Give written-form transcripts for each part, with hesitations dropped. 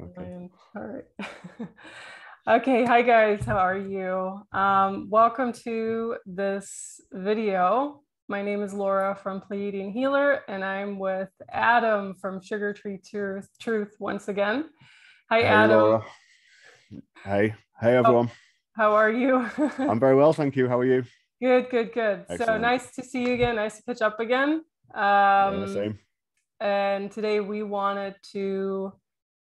Okay. All right. Okay, hi guys, how are you? Welcome to this video. My name is Laura from Pleiadian Healer, and I'm with Adam from Sugartree Truth once again. Hi, Hey, Adam. Laura. Hey everyone. How are you? I'm very well, thank you. How are you? Good, good, good. So Excellent. nice to see you again. Nice to catch up again. Yeah, same. And today we wanted to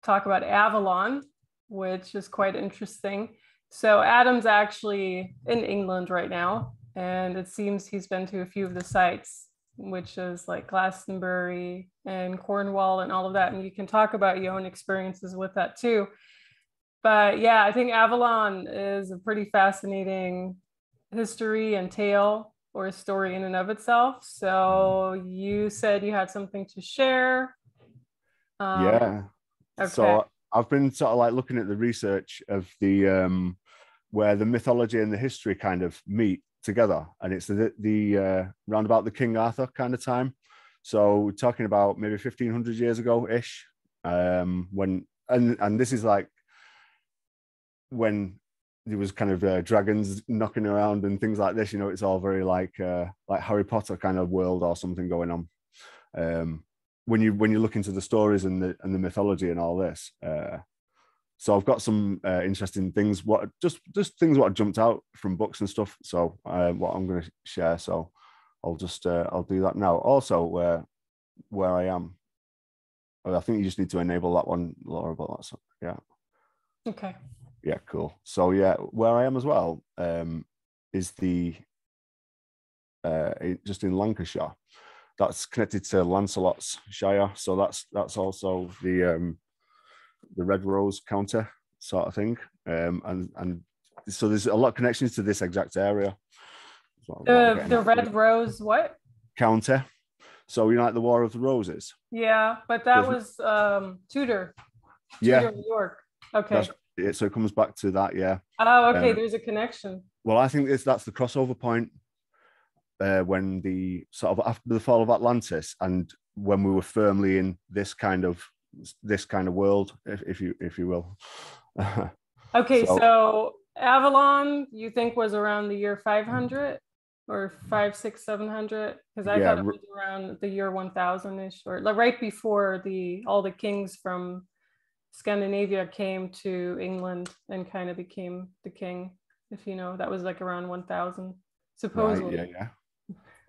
talk about Avalon, which is quite interesting. So Adam's actually in England right now, and it seems he's been to a few of the sites, which is like Glastonbury and Cornwall and all of that. And you can talk about your own experiences with that too. But yeah, I think Avalon is a pretty fascinating history and tale, or a story in and of itself. So you said you had something to share. Yeah. Okay. So I've been sort of like looking at the research of the where the mythology and the history kind of meet together, and it's the round about the King Arthur kind of time. So we're talking about maybe 1500 years ago ish, when and this is like when there was kind of dragons knocking around and things like this. You know, it's all very like Harry Potter kind of world or something going on. When you look into the stories and the mythology and all this. So I've got some interesting things. What just things what jumped out from books and stuff. So what I'm going to share. So I'll just I'll do that now. Also, where I am. I think you just need to enable that one, Laura. But that's yeah. Okay. Yeah, cool. So yeah, where I am as well is the just in Lancashire. That's connected to Lancelot's Shire, so that's also the Red Rose County sort of thing, and so there's a lot of connections to this exact area. The Red Rose what? County. So you know, like the War of the Roses. Yeah, but that was Tudor. Yeah, New York. Okay. So it comes back to that, yeah. Oh, okay. There's a connection. Well, I think that's the crossover point when the sort of after the fall of Atlantis, and when we were firmly in this kind of world, if you will. Okay, so Avalon, you think was around the year 500 or 5, 6, 700? Because I thought it was around the year 1000-ish, or like right before all the kings from Scandinavia came to England and kind of became the king. If you know, that was like around 1000, supposedly. Right, yeah.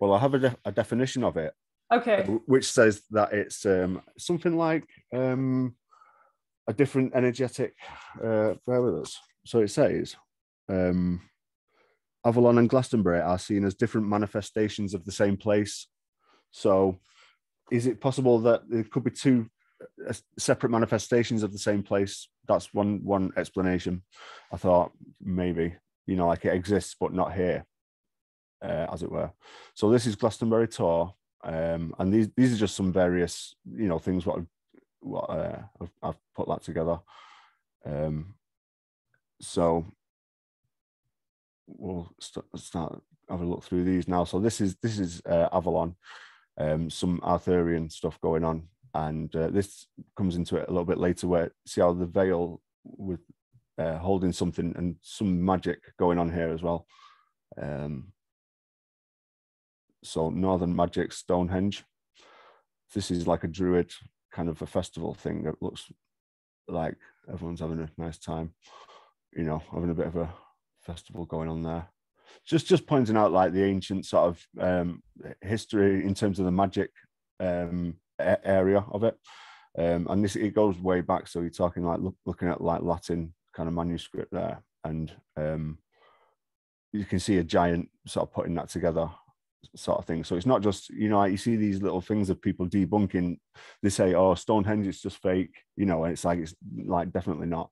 Well, I have a definition of it. Okay. Which says that it's something like a different energetic. Bear with us. So it says, Avalon and Glastonbury are seen as different manifestations of the same place. So, is it possible that there could be two separate manifestations of the same place? That's one explanation. I thought maybe, you know, like it exists but not here, as it were. So this is Glastonbury Tor, and these are just some various, you know, things what I've put that together. So we'll start having a look through these now. So this is Avalon, some Arthurian stuff going on, and this comes into it a little bit later, where see how the veil with holding something and some magic going on here as well. So Northern Magic Stonehenge. This is like a druid kind of a festival thing that looks like everyone's having a nice time, you know, having a bit of a festival going on there. Just pointing out like the ancient sort of history in terms of the magic area of it. And this, it goes way back. So you're talking like looking at like Latin kind of manuscript there. And you can see a giant sort of putting that together sort of thing. So it's not just, you know, like you see these little things of people debunking. They say, oh, Stonehenge is just fake, you know, and it's like definitely not.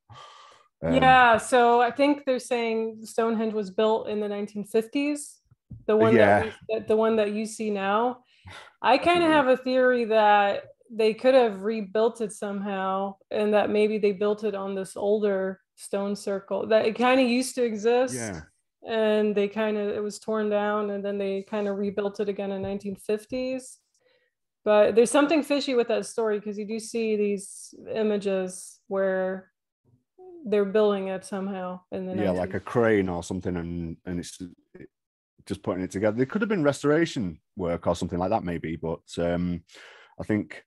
Yeah, so I think they're saying Stonehenge was built in the 1950s. The one that you see now. I kind of have a theory that they could have rebuilt it somehow, and that maybe they built it on this older stone circle that it kind of used to exist. Yeah. And it was torn down, and then they kind of rebuilt it again in 1950s. But there's something fishy with that story, because you do see these images where they're building it somehow in the Yeah, 19th. like a crane or something, and it's just putting it together. There could have been restoration work or something like that, maybe, but I think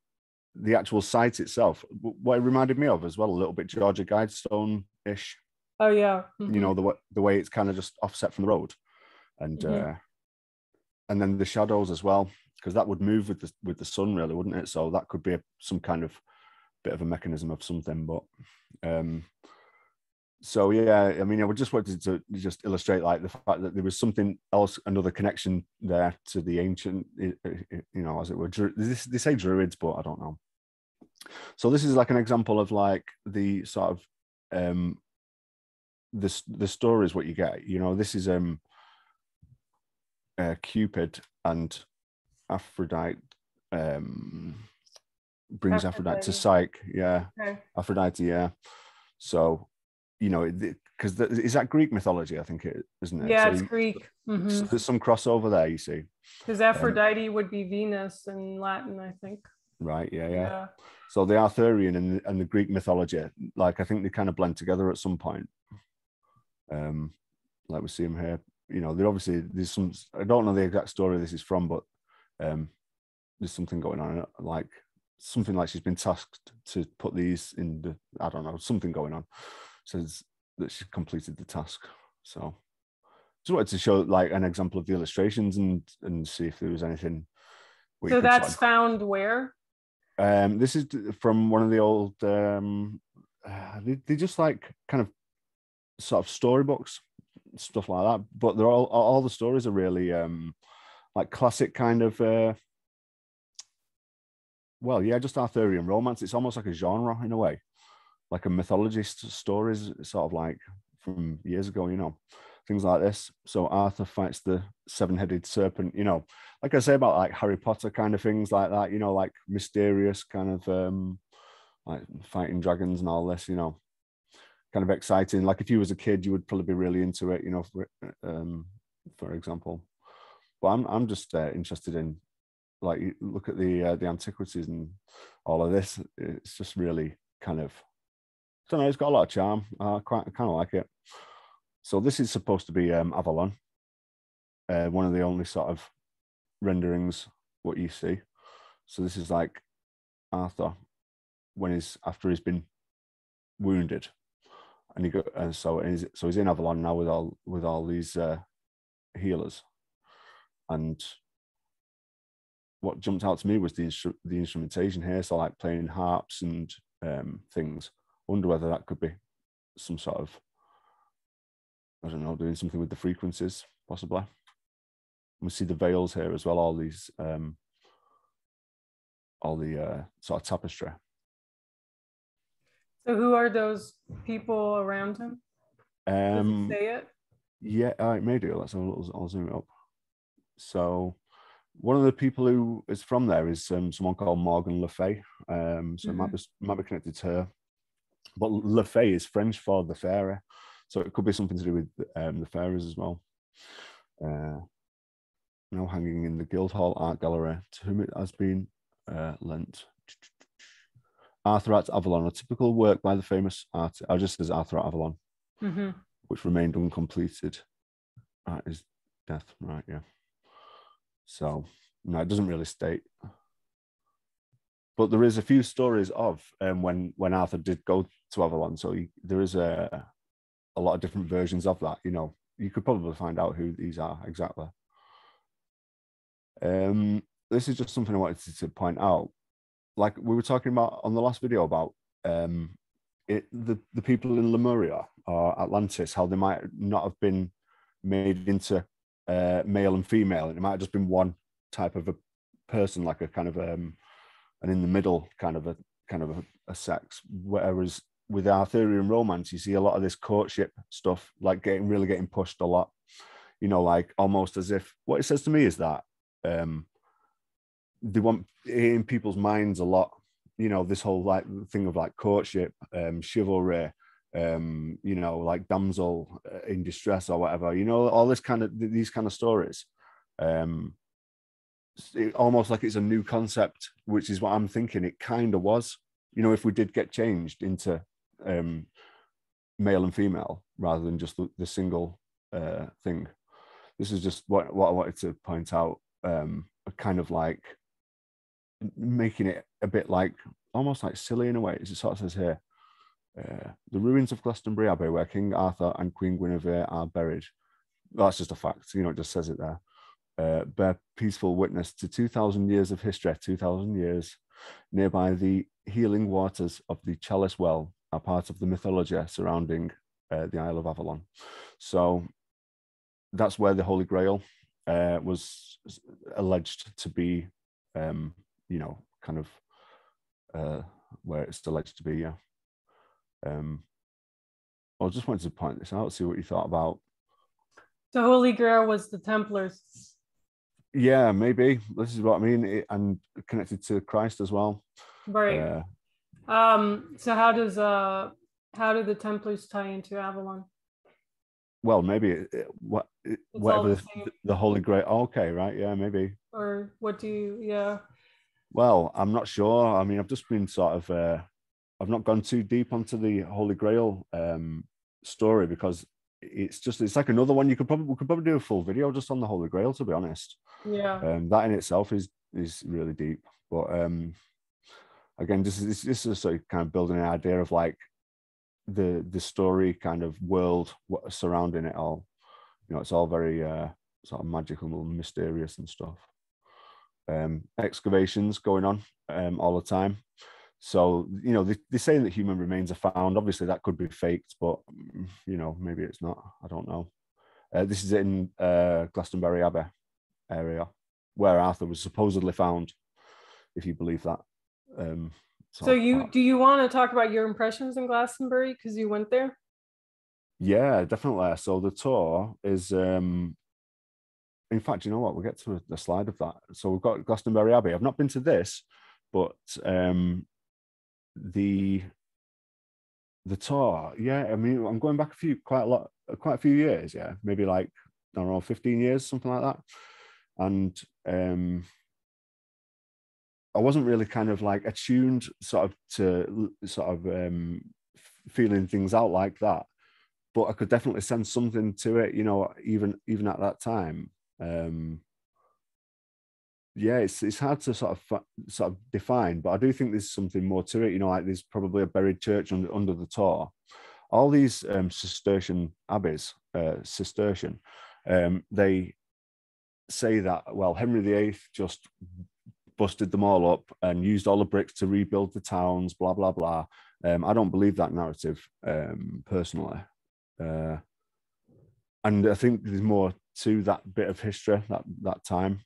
the actual site itself, what it reminded me of as well, a little bit Georgia Guidestone-ish. Oh yeah. You know, the way it's kind of just offset from the road, and then the shadows as well, because that would move with the sun, really, wouldn't it? So that could be some kind of bit of a mechanism of something. But so yeah, I mean, I just wanted to just illustrate like the fact that there was something else, another connection there to the ancient, you know, as it were. They say druids, but I don't know. So this is like an example of like the sort of the stories what you get. You know, this is Cupid and Aphrodite brings Aphrodite to Psyche. Yeah, Okay. Aphrodite. Yeah. So, you know, because is that Greek mythology? I think it isn't it. Yeah, So it's Greek. so there's some crossover there. You see, because Aphrodite would be Venus in Latin, I think. right? Yeah. So the Arthurian and the Greek mythology, like I think they kind of blend together at some point. Like we see them here. You know, there's some. I don't know the exact story this is from, but there's something going on, like something like she's been tasked to put these in the, I don't know, something going on. Says that she's completed the task. So just wanted to show like an example of the illustrations and see if there was anything. So that's found where? This is from one of the old. They just like kind of sort of storybooks, stuff like that. But they're all the stories are really like classic kind of. Well, yeah, just Arthurian romance. It's almost like a genre in a way, like a mythology stories, sort of like from years ago, you know, things like this. So Arthur fights the seven-headed serpent, you know, like I say about like Harry Potter kind of things like that, you know, like mysterious kind of like fighting dragons and all this, you know, kind of exciting. Like if you was a kid, you would probably be really into it, you know, for example. But I'm just interested in, like, you look at the antiquities and all of this. It's just really kind of, I don't know, it's got a lot of charm. I kind of like it. So this is supposed to be Avalon, one of the only sort of renderings what you see. So this is like Arthur after he's been wounded, and so he's in Avalon now with all these healers. And what jumped out to me was the instrumentation here. So like playing harps and things. I wonder whether that could be some sort of, I don't know, doing something with the frequencies, possibly. We see the veils here as well, all the sort of tapestry. So who are those people around him? Does he say it? Yeah, it may do. I'll zoom it up. So one of the people who is from there is someone called Morgan Le Fay. So it might be connected to her. But Le Fay is French for the fairy. So it could be something to do with the fairies as well. Now hanging in the Guildhall Art Gallery, to whom it has been lent. Arthur at Avalon, a typical work by the famous artist. I just says Arthur at Avalon, which remained uncompleted at his death. Right, yeah. So no, it doesn't really state. But there is a few stories of when Arthur did go to Avalon. So there is a lot of different versions of that. You know, you could probably find out who these are exactly. This is just something I wanted to point out. Like we were talking about on the last video about the people in Lemuria or Atlantis, how they might not have been made into male and female. It might have just been one type of a person, like a kind of an in the middle kind of a sex. Whereas with Arthurian romance, you see a lot of this courtship stuff, like getting pushed a lot. You know, like almost as if what it says to me is that they want in people's minds a lot. You know, this whole like thing of like courtship, chivalry, you know, like damsel in distress or whatever. You know, all this kind of these kind of stories. almost like it's a new concept, which is what I'm thinking it kind of was. You know, if we did get changed into male and female rather than just the single thing. This is just what I wanted to point out, kind of like making it a bit like, almost like silly in a way. It sort of says here, the ruins of Glastonbury Abbey where King Arthur and Queen Guinevere are buried. Well, that's just a fact, you know, it just says it there. Bear peaceful witness to 2,000 years of history, 2,000 years. Nearby, the healing waters of the Chalice Well are part of the mythology surrounding the Isle of Avalon. So that's where the Holy Grail was alleged to be, you know, kind of where it's alleged to be, yeah. I just wanted to point this out, see what you thought about. The Holy Grail was the Templars. Yeah, maybe. This is what I mean, and connected to Christ as well. Right. So how do the Templars tie into Avalon? Well, maybe whatever the Holy Grail. Okay, right? Yeah, maybe. Or what do you? Yeah. Well, I'm not sure. I mean, I've just been sort of. I've not gone too deep onto the Holy Grail story because it's like another one. We could probably do a full video just on the Holy Grail, to be honest. Yeah. That in itself is really deep, but again, this is sort of kind of building an idea of like the story kind of world surrounding it all. You know, it's all very sort of magical and mysterious and stuff. Excavations going on all the time. So, you know, they're saying that human remains are found. Obviously, that could be faked, but, you know, maybe it's not. I don't know. This is in Glastonbury Abbey area where Arthur was supposedly found, if you believe that. So do you want to talk about your impressions in Glastonbury because you went there? Yeah, definitely. So the tour is, in fact, you know what? We'll get to the slide of that. So we've got Glastonbury Abbey. I've not been to this, but the tour, yeah. I mean, I'm going back quite a few years. Yeah, maybe like I don't know, 15 years, something like that. And I wasn't really kind of like attuned to feeling things out like that, but I could definitely sense something to it, you know, even at that time. Yeah, it's hard to sort of define, but I do think there's something more to it, you know, like there's probably a buried church under the tour. All these Cistercian abbeys, they say that, well, Henry VIII just busted them all up and used all the bricks to rebuild the towns, blah, blah, blah. I don't believe that narrative, personally. And I think there's more to that bit of history, that time.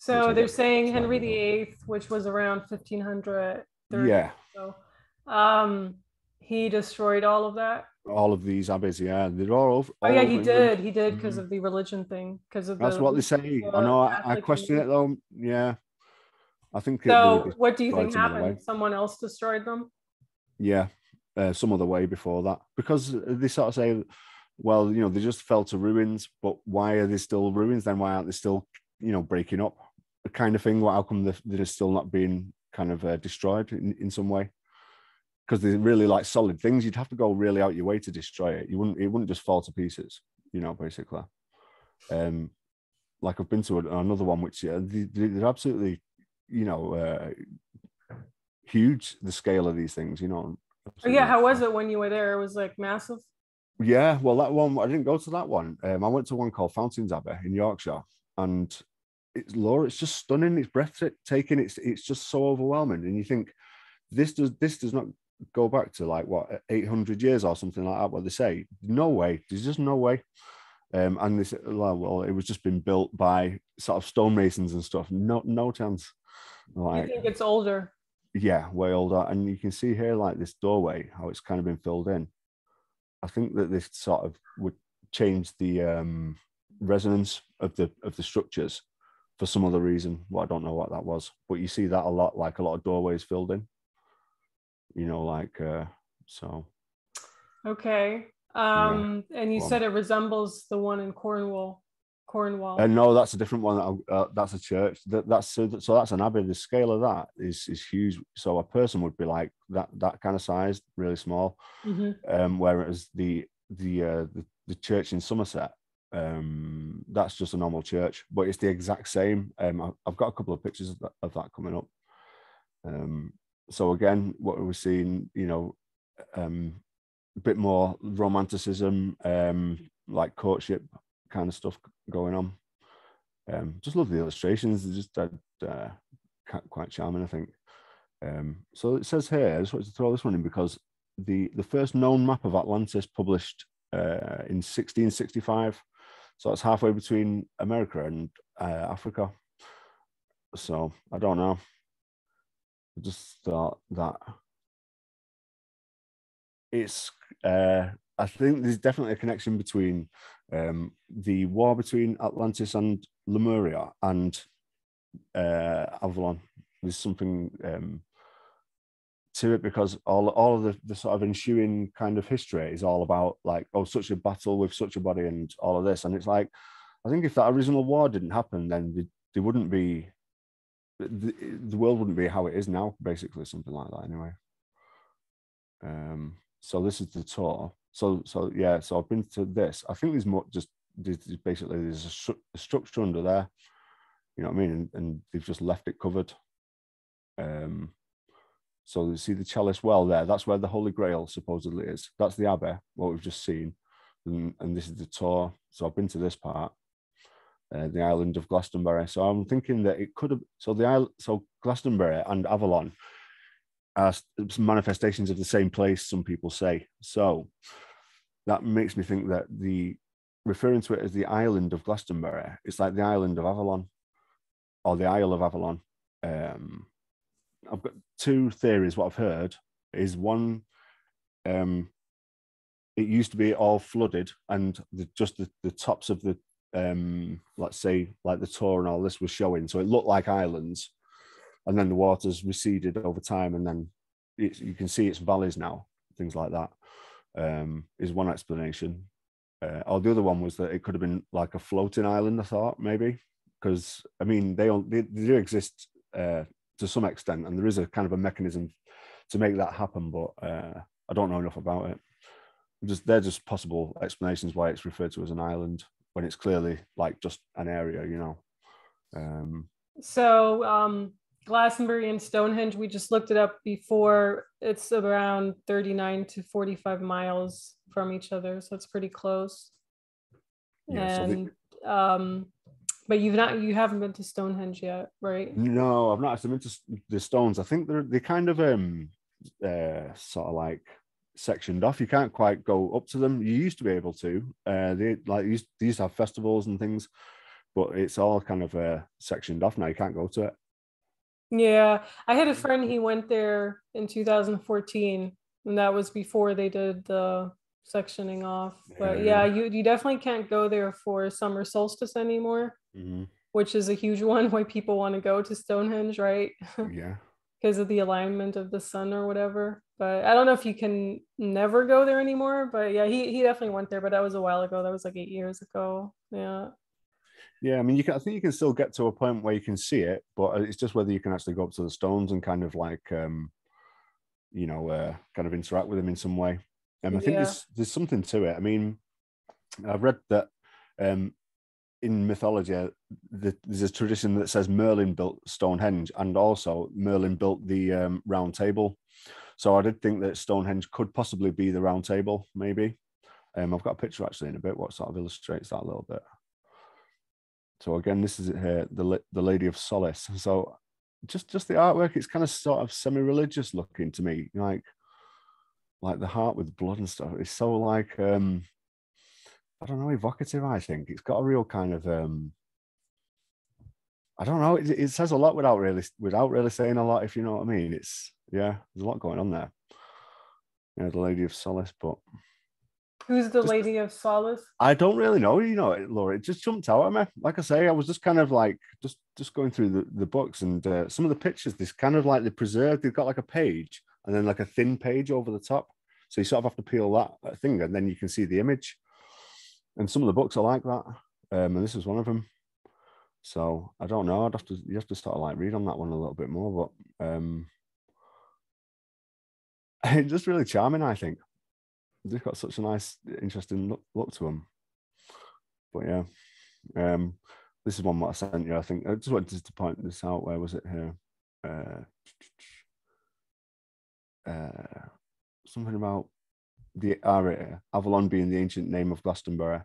So they're saying Henry VIII, which was around 1530. Yeah. So he destroyed all of that. All of these abbeys, yeah. They're all over. Oh, yeah, he did. He did because of the religion thing. That's what they say. I know. I question it though. Yeah. I think. So, what do you think happened? Someone else destroyed them? Yeah, some other way before that, because they sort of say, well, you know, they just fell to ruins, but why are they still ruins? Then why aren't they still, you know, breaking up? The kind of thing. How come they're still not being kind of destroyed in some way? Because they're really like solid things. You'd have to go really out your way to destroy it. It wouldn't just fall to pieces, you know, basically. Like I've been to another one, which they're absolutely, you know, huge, the scale of these things, you know. Oh, yeah, how was it when you were there? It was like massive. Yeah, well, that one, I didn't go to that one. I went to one called Fountains Abbey in Yorkshire, and it's just stunning. It's breathtaking. It's just so overwhelming, and you think this does not go back to like what 800 years or something like that. What they say, no way. There's just no way. And this, well, it was just been built by sort of stonemasons and stuff. No chance. Like, you think it's older? Yeah, way older. And you can see here, like this doorway, how it's kind of been filled in. I think that this sort of would change the resonance of the structures for some other reason. Well, I don't know what that was, but you see that a lot, like a lot of doorways filled in. You know, like so. Okay. And you said it resembles the one in Cornwall. Cornwall. No, that's a different one. That's a church. That's an abbey. The scale of that is huge. So a person would be like that kind of size, really small. Whereas the church in Somerset, that's just a normal church, but it's the exact same. I've got a couple of pictures of that coming up. So again, what we're seeing, a bit more romanticism, like courtship kind of stuff going on. Just love the illustrations. They're just quite charming, I think. So it says here, I just wanted to throw this one in because the first known map of Atlantis published in 1665. So it's halfway between America and Africa. So I don't know. I just thought that it's I think there's definitely a connection between the war between Atlantis and Lemuria and Avalon. There's something to it because all of the sort of ensuing kind of history is all about like, oh, such a battle with such a body and all of this. And it's like, I think if that original war didn't happen, then there wouldn't be, the world wouldn't be how it is now, basically, something like that anyway. So this is the tour. So yeah, so I've been to this. I think there's more, there's a structure under there, you know what I mean? And they've just left it covered. So you see the chalice well there, that's where the Holy Grail supposedly is. That's the abbey, what we've just seen. And this is the tour. So I've been to this part, the island of Glastonbury. So I'm thinking that it could have, so Glastonbury and Avalon are manifestations of the same place, some people say. So that makes me think that referring to it as the island of Glastonbury, it's like the island of Avalon or the Isle of Avalon. I've got two theories. What I've heard is one, it used to be all flooded and just the tops of the, let's say, like the tour and all this was showing. So it looked like islands. And then the waters receded over time, and then you can see it's valleys now, things like that. Is one explanation. Or the other one was that it could have been like a floating island, I thought, maybe. Because, I mean, they do exist to some extent, and there is a kind of a mechanism to make that happen, but I don't know enough about it. They're just possible explanations why it's referred to as an island when it's clearly like just an area, you know. So Glastonbury and Stonehenge, we just looked it up before. It's around 39 to 45 miles from each other, so it's pretty close. Yeah, and but you haven't been to Stonehenge yet, right? No, I've not actually been to the stones. I think they kind of sort of like sectioned off. You can't quite go up to them. You used to be able to. They used to have festivals and things, but it's all kind of sectioned off now. You can't go to it. Yeah, I had a friend, he went there in 2014, and that was before they did the sectioning off. But yeah, you definitely can't go there for summer solstice anymore, which is a huge one why people want to go to Stonehenge, right? Yeah. Because of the alignment of the sun or whatever. But I don't know if you can never go there anymore. But yeah, he definitely went there, but that was a while ago. That was like 8 years ago. Yeah. Yeah, I mean, I think you can still get to a point where you can see it, but it's just whether you can actually go up to the stones and kind of like, kind of interact with them in some way. I think there's something to it. I mean, I've read that in mythology, there's a tradition that says Merlin built Stonehenge, and also Merlin built the round table. So I did think that Stonehenge could possibly be the round table, maybe. I've got a picture actually in a bit what sort of illustrates that a little bit. So again, this is it here, the Lady of Solace. So just the artwork, it's kind of sort of semi-religious looking to me, like the heart with blood and stuff. It's so like, I don't know, evocative, I think. It's got a real kind of, I don't know, it says a lot without really saying a lot, if you know what I mean. It's, yeah, there's a lot going on there. Yeah, the Lady of Solace, but... Who's the Lady of Solace? I don't really know, Laura. It just jumped out at me. Like I say, I was just kind of like just going through the books, and some of the pictures, this kind of like they're preserved. They've got like a page and then like a thin page over the top. So you sort of have to peel that thing, and then you can see the image. And some of the books are like that. and this was one of them. So I don't know. You have to sort of like read on that one a little bit more, but it's just really charming. I think they've got such a nice, interesting look to them. But yeah, this is one that I sent you. I think I just wanted to point this out. Where was it here? Something about the Avalon being the ancient name of Glastonbury.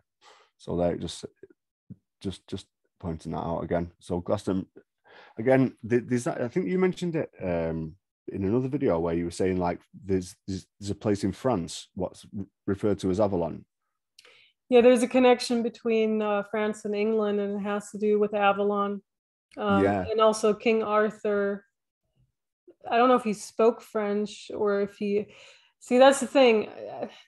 So they're just pointing that out again. So Glastonbury again. There's that. I think you mentioned it in another video where you were saying like there's a place in France what's referred to as Avalon. Yeah, there's a connection between France and England, and it has to do with Avalon. Yeah. And also King Arthur. I don't know if he spoke French or if he. See, that's the thing.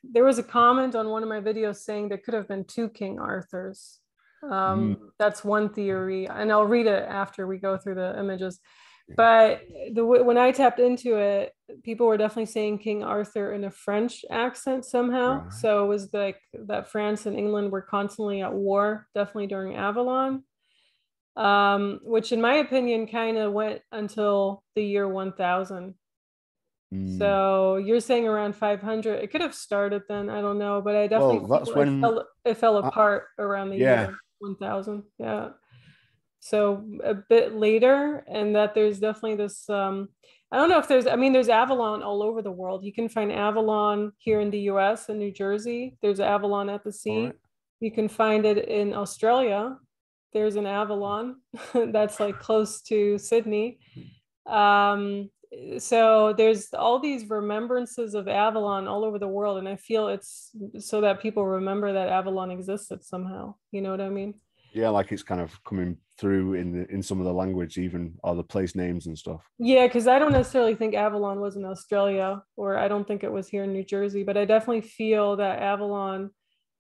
There was a comment on one of my videos saying there could have been two King Arthurs. That's one theory, and I'll read it after we go through the images. But when I tapped into it, people were definitely saying King Arthur in a French accent somehow. Right. So it was like that France and England were constantly at war, definitely during Avalon, which in my opinion kind of went until the year 1000. So you're saying around 500. It could have started then. I don't know, but I definitely that's when it fell apart around the year 1000. Yeah. So a bit later, and that there's definitely this. I don't know if there's Avalon all over the world. You can find Avalon here in the US and New Jersey. There's Avalon at the sea. Right. You can find it in Australia. There's an Avalon that's like close to Sydney. So there's all these remembrances of Avalon all over the world, and I feel it's so that people remember that Avalon existed somehow. You know what I mean? Yeah, like it's kind of coming through in some of the language, even or the place names and stuff. Yeah, because I don't necessarily think Avalon was in Australia, or I don't think it was here in New Jersey, but I definitely feel that Avalon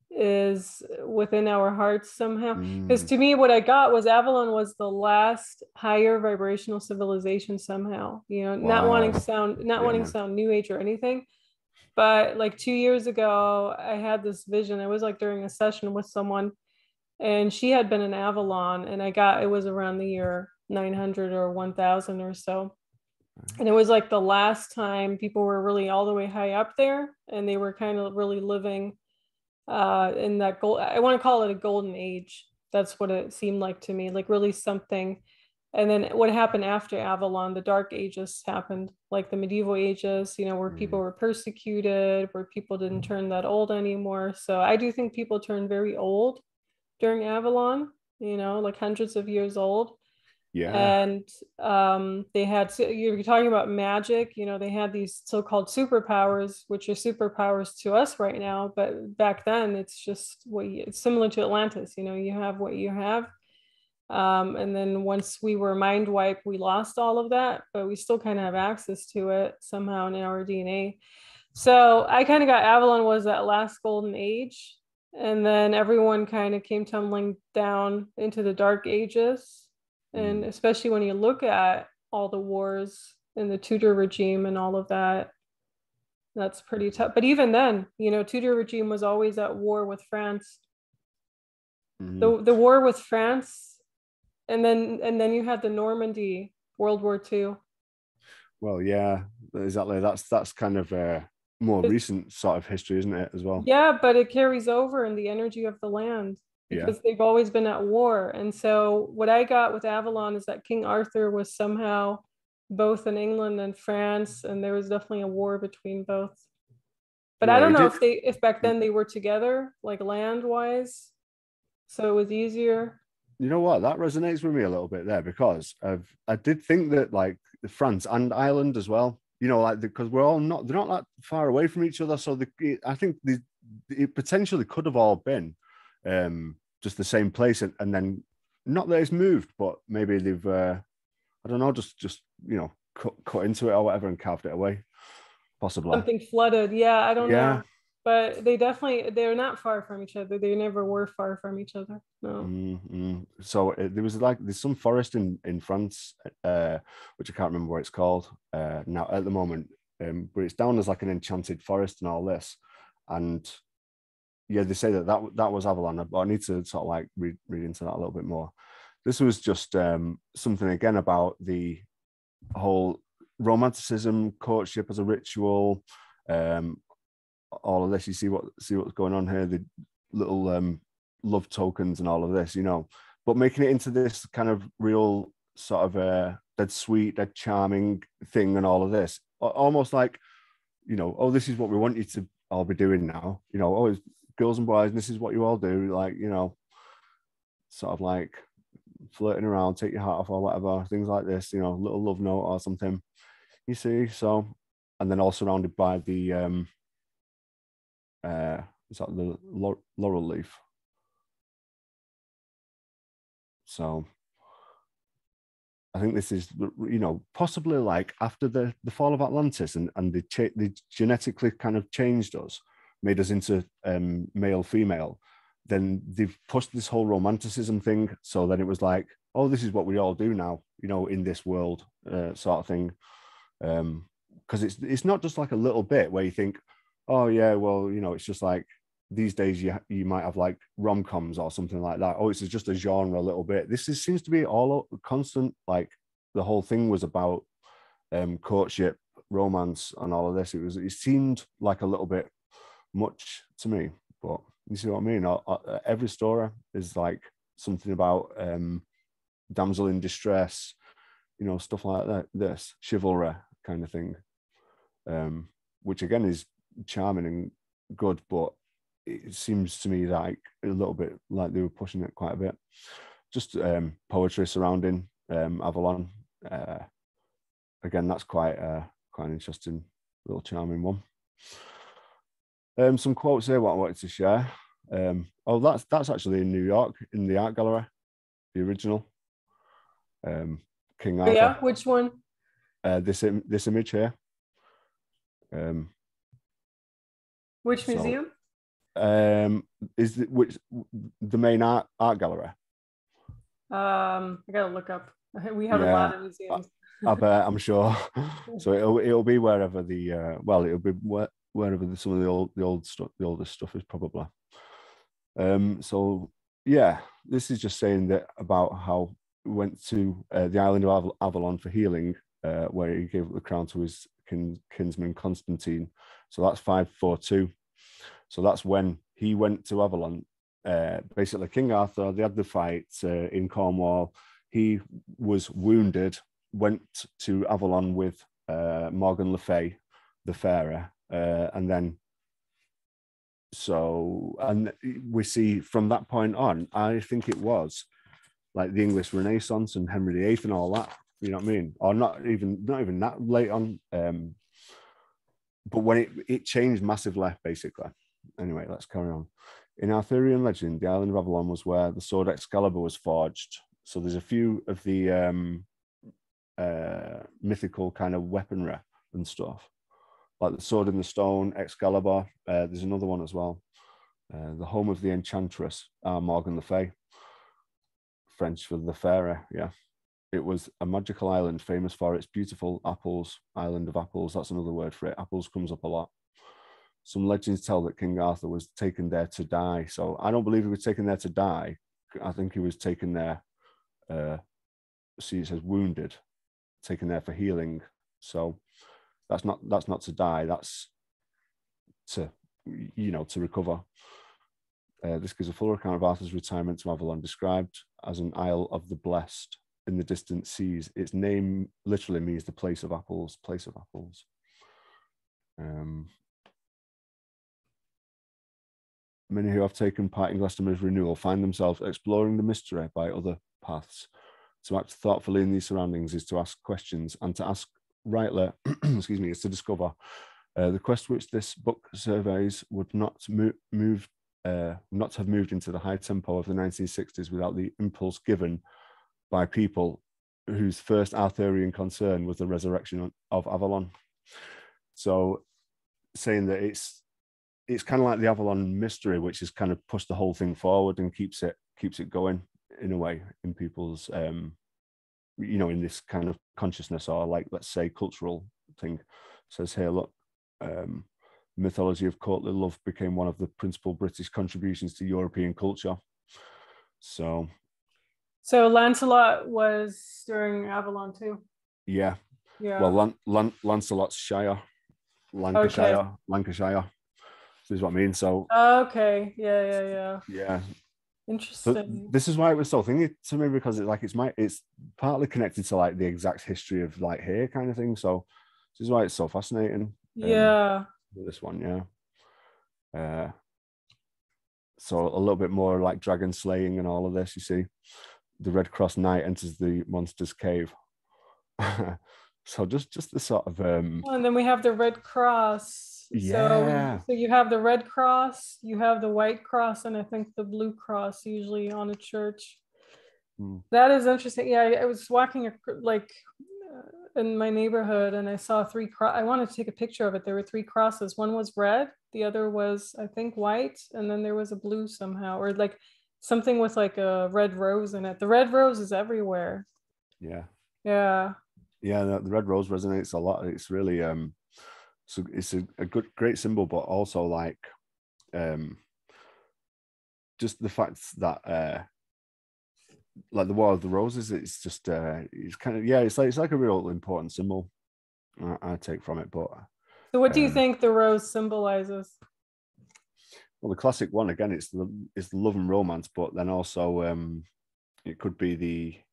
is within our hearts somehow. Because to me, what I got was Avalon was the last higher vibrational civilization somehow. You know, not wanting to sound new age or anything, but like 2 years ago, I had this vision. It was like during a session with someone, and she had been in Avalon, and it was around the year 900 or 1000 or so. And it was like the last time people were really all the way high up there, and they were kind of really living in that I want to call it a golden age. That's what it seemed like to me, like really something. And then what happened after Avalon, the dark ages happened, like the medieval ages, you know, where people were persecuted, where people didn't turn that old anymore. So I do think people turned very old during Avalon, you know, like hundreds of years old. Yeah. And they had, you're talking about magic, you know, they had these so-called superpowers, which are superpowers to us right now, but back then it's just it's similar to Atlantis, you know, you have what you have. And then once we were mind wiped, we lost all of that, but we still kind of have access to it somehow in our DNA. So I kind of got Avalon was that last golden age, and then everyone kind of came tumbling down into the dark ages. And especially when you look at all the wars in the Tudor regime and all of that, that's pretty tough. But even then, you know, Tudor regime was always at war with France. The war with France, and then you had the Normandy, World War II. Well, yeah, exactly. That's kind of a more recent sort of history, isn't it, as well? Yeah, but it carries over in the energy of the land, because they've always been at war. And so what I got with Avalon is that King Arthur was somehow both in England and France, and there was definitely a war between both. But I don't know if back then they were together, like land wise, so it was easier. You know what? That resonates with me a little bit there, because I did think that like France and Ireland as well, you know, like because they're not that far away from each other. So I think it potentially could have all been just the same place, and then not that it's moved, but maybe they've I don't know, just you know, cut into it or whatever and carved it away, possibly something flooded. Yeah, I don't know, but they're not far from each other. They never were far from each other. No. So there's some forest in France, which I can't remember what it's called now at the moment, but it's down as like an enchanted forest and all this, and yeah, they say that was Avalon, but I need to sort of like read into that a little bit more. This was just something again about the whole romanticism, courtship as a ritual, all of this. You see what's going on here, the little love tokens and all of this, you know, but making it into this kind of real sort of dead sweet, dead charming thing, and all of this, almost like, you know, oh, this is what we want you to all be doing now, you know, oh, it's girls and boys, and this is what you all do, like, you know, sort of like flirting around, take your hat off or whatever, things like this, you know, little love note or something, you see. So, and then all surrounded by the is that the laurel leaf? So I think this is, you know, possibly like after the fall of Atlantis, and they genetically kind of changed us, made us into male, female. Then they've pushed this whole romanticism thing. So then it was like, oh, this is what we all do now, you know, in this world, sort of thing. Because it's not just like a little bit where you think, oh yeah, well, you know, it's just like these days you might have like rom-coms or something like that. Oh, it's just a genre a little bit. Seems to be all constant. Like the whole thing was about courtship, romance, and all of this. It seemed like a little bit much to me, but you see what I mean? Every story is like something about damsel in distress, you know, stuff like that. This chivalry kind of thing, which again is charming and good, but it seems to me like a little bit like they were pushing it quite a bit. Just poetry surrounding Avalon. Again, that's quite an interesting little charming one. Some quotes here what I wanted to share. Oh, that's actually in New York in the art gallery, the original. King Arthur. Yeah, which one? This image here. Which museum? Is the main art gallery? I gotta look up. We have a lot of museums. I bet, I'm sure. So it'll be wherever it'll be wherever some of the oldest stuff is probably. So yeah, this is just saying that about how he went to the island of Avalon for healing, where he gave the crown to his kinsman Constantine. So that's 542. So that's when he went to Avalon. Basically, King Arthur, they had the fight in Cornwall. He was wounded, went to Avalon with Morgan Le Fay, the Fairer, and then and we see from that point on, I think it was like the English Renaissance and Henry VIII and all that, you know what I mean? Or not even that late on, but when it changed massively, basically. Anyway, let's carry on. In Arthurian legend, the island of Avalon was where the sword Excalibur was forged. So there's a few of the mythical kind of weaponry and stuff, like the sword in the stone, Excalibur. There's another one as well. The home of the enchantress, Morgan Le Fay, French for the fairy. Yeah, it was a magical island famous for its beautiful apples. Island of apples. That's another word for it. Apples comes up a lot. Some legends tell that King Arthur was taken there to die. So I don't believe he was taken there to die. I think he was taken there. See, it says wounded, taken there for healing. So that's not to die. That's to, you know, to recover. This gives a fuller account of Arthur's retirement to Avalon, described as an Isle of the Blessed in the distant seas. Its name literally means the place of apples. Place of apples. Many who have taken part in Glastonbury's renewal find themselves exploring the mystery by other paths. To act thoughtfully in these surroundings is to ask questions, and to ask rightly, excuse me, is to discover. The quest which this book surveys would not have moved into the high tempo of the 1960s without the impulse given by people whose first Arthurian concern was the resurrection of Avalon. So saying that it's kind of like the Avalon mystery, which has kind of pushed the whole thing forward and keeps it going in a way in people's, you know, in this kind of consciousness, or like, let's say, cultural thing. It says here, look, mythology of courtly love became one of the principal British contributions to European culture. So Lancelot was during Avalon too. yeah. Yeah. Well, Lancelot's Shire, Okay. Lancashire. This is what I mean. So Okay. Yeah. yeah. So Interesting. this is why it was so thingy to me, because it's partly connected to like the exact history of like here kind of thing. So this is why it's so fascinating. Yeah. This one, yeah. So a little bit more like dragon slaying and all of this. You see, the Red Cross Knight enters the monster's cave. So just the sort of Oh, and then we have the Red Cross. yeah. So you have the Red Cross, you have the White Cross, and I think the Blue Cross usually on a church. That is interesting. Yeah, I was walking like in my neighborhood, and I saw I wanted to take a picture of it. There were 3 crosses. One was red, the other was, I think, white, and then there was a blue somehow, or like something with like a red rose in it. The red rose is everywhere. Yeah. Yeah. Yeah, the red rose resonates a lot. It's really so it's a great symbol, but also like just the fact that like the War of the Roses, it's just it's kind of, yeah, it's like a real important symbol I take from it. But So what do you think the rose symbolizes? well, the classic one again, it's the love and romance, but then also it could be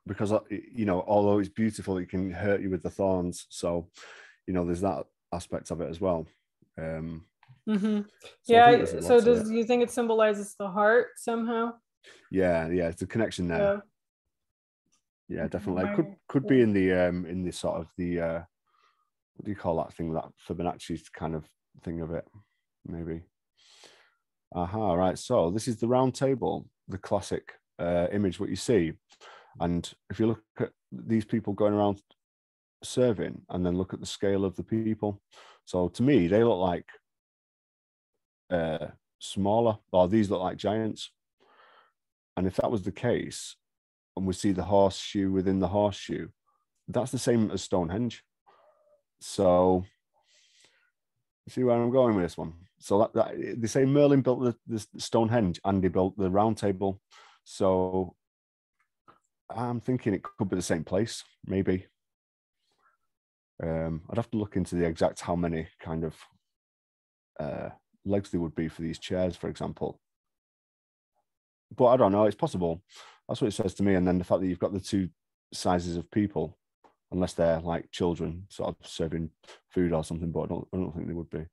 because you know, although it's beautiful, it can hurt you with the thorns. So you know, there's that aspect of it as well. Mm-hmm. So Yeah. So do you think it symbolizes the heart somehow? Yeah, it's a connection there. Yeah, definitely. It could be in the sort of the what do you call that thing, that Fibonacci kind of thing of it, maybe. Aha, right. So this is the round table, the classic image, what you see. And if you look at these people going around serving and then look at the scale of the people. So to me, they look like smaller, or these look like giants. And if that was the case, and we see the horseshoe within the horseshoe, that's the same as Stonehenge. So you see where I'm going with this one. So that they say Merlin built the Stonehenge and he built the round table. So I'm thinking it could be the same place, maybe. I'd have to look into the exact how many kind of legs there would be for these chairs, for example. But I don't know, it's possible. That's what it says to me. And then the fact that you've got the 2 sizes of people, unless they're like children sort of serving food or something, but I don't think they would be.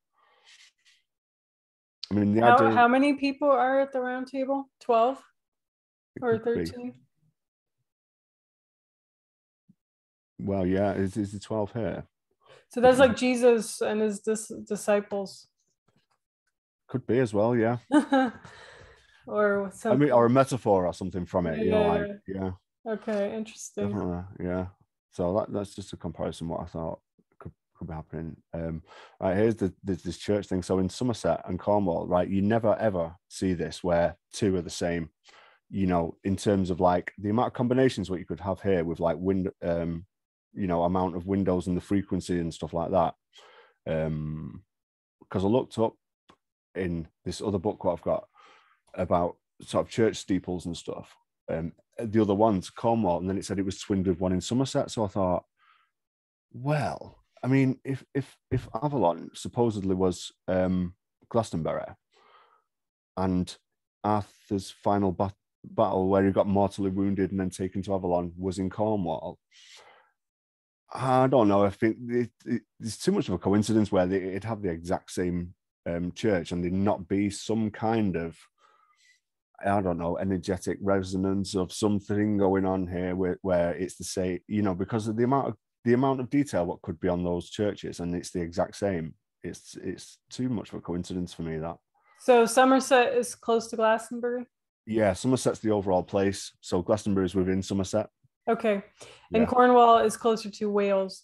I mean, how many people are at the round table? 12 or 13? Well, yeah, is the 12 here? So that's like Jesus and his disciples. Could be as well, yeah. Or something. I mean, or a metaphor or something from it, you know, like, yeah. Okay, interesting. Definitely, yeah. So that's just a comparison what I thought could be happening. Right, here's this church thing. So in Somerset and Cornwall, right, you never ever see this where 2 are the same, you know, in terms of like the amount of combinations what you could have here with like you know, amount of windows and the frequency and stuff like that. Because I looked up in this other book what I've got about sort of church steeples and stuff. The other one's Cornwall, and then it said it was twinned with one in Somerset. So I thought, well, I mean, if Avalon supposedly was Glastonbury, and Arthur's final battle where he got mortally wounded and then taken to Avalon was in Cornwall, I don't know. I think it's too much of a coincidence where it'd have the exact same church and there'd not be some kind of, I don't know, energetic resonance of something going on here where it's the same, you know, because of the amount of detail what could be on those churches, and it's the exact same. It's too much of a coincidence for me, that. So Somerset is close to Glastonbury? Yeah, Somerset's the overall place. So Glastonbury is within Somerset. Okay. And Cornwall is closer to Wales.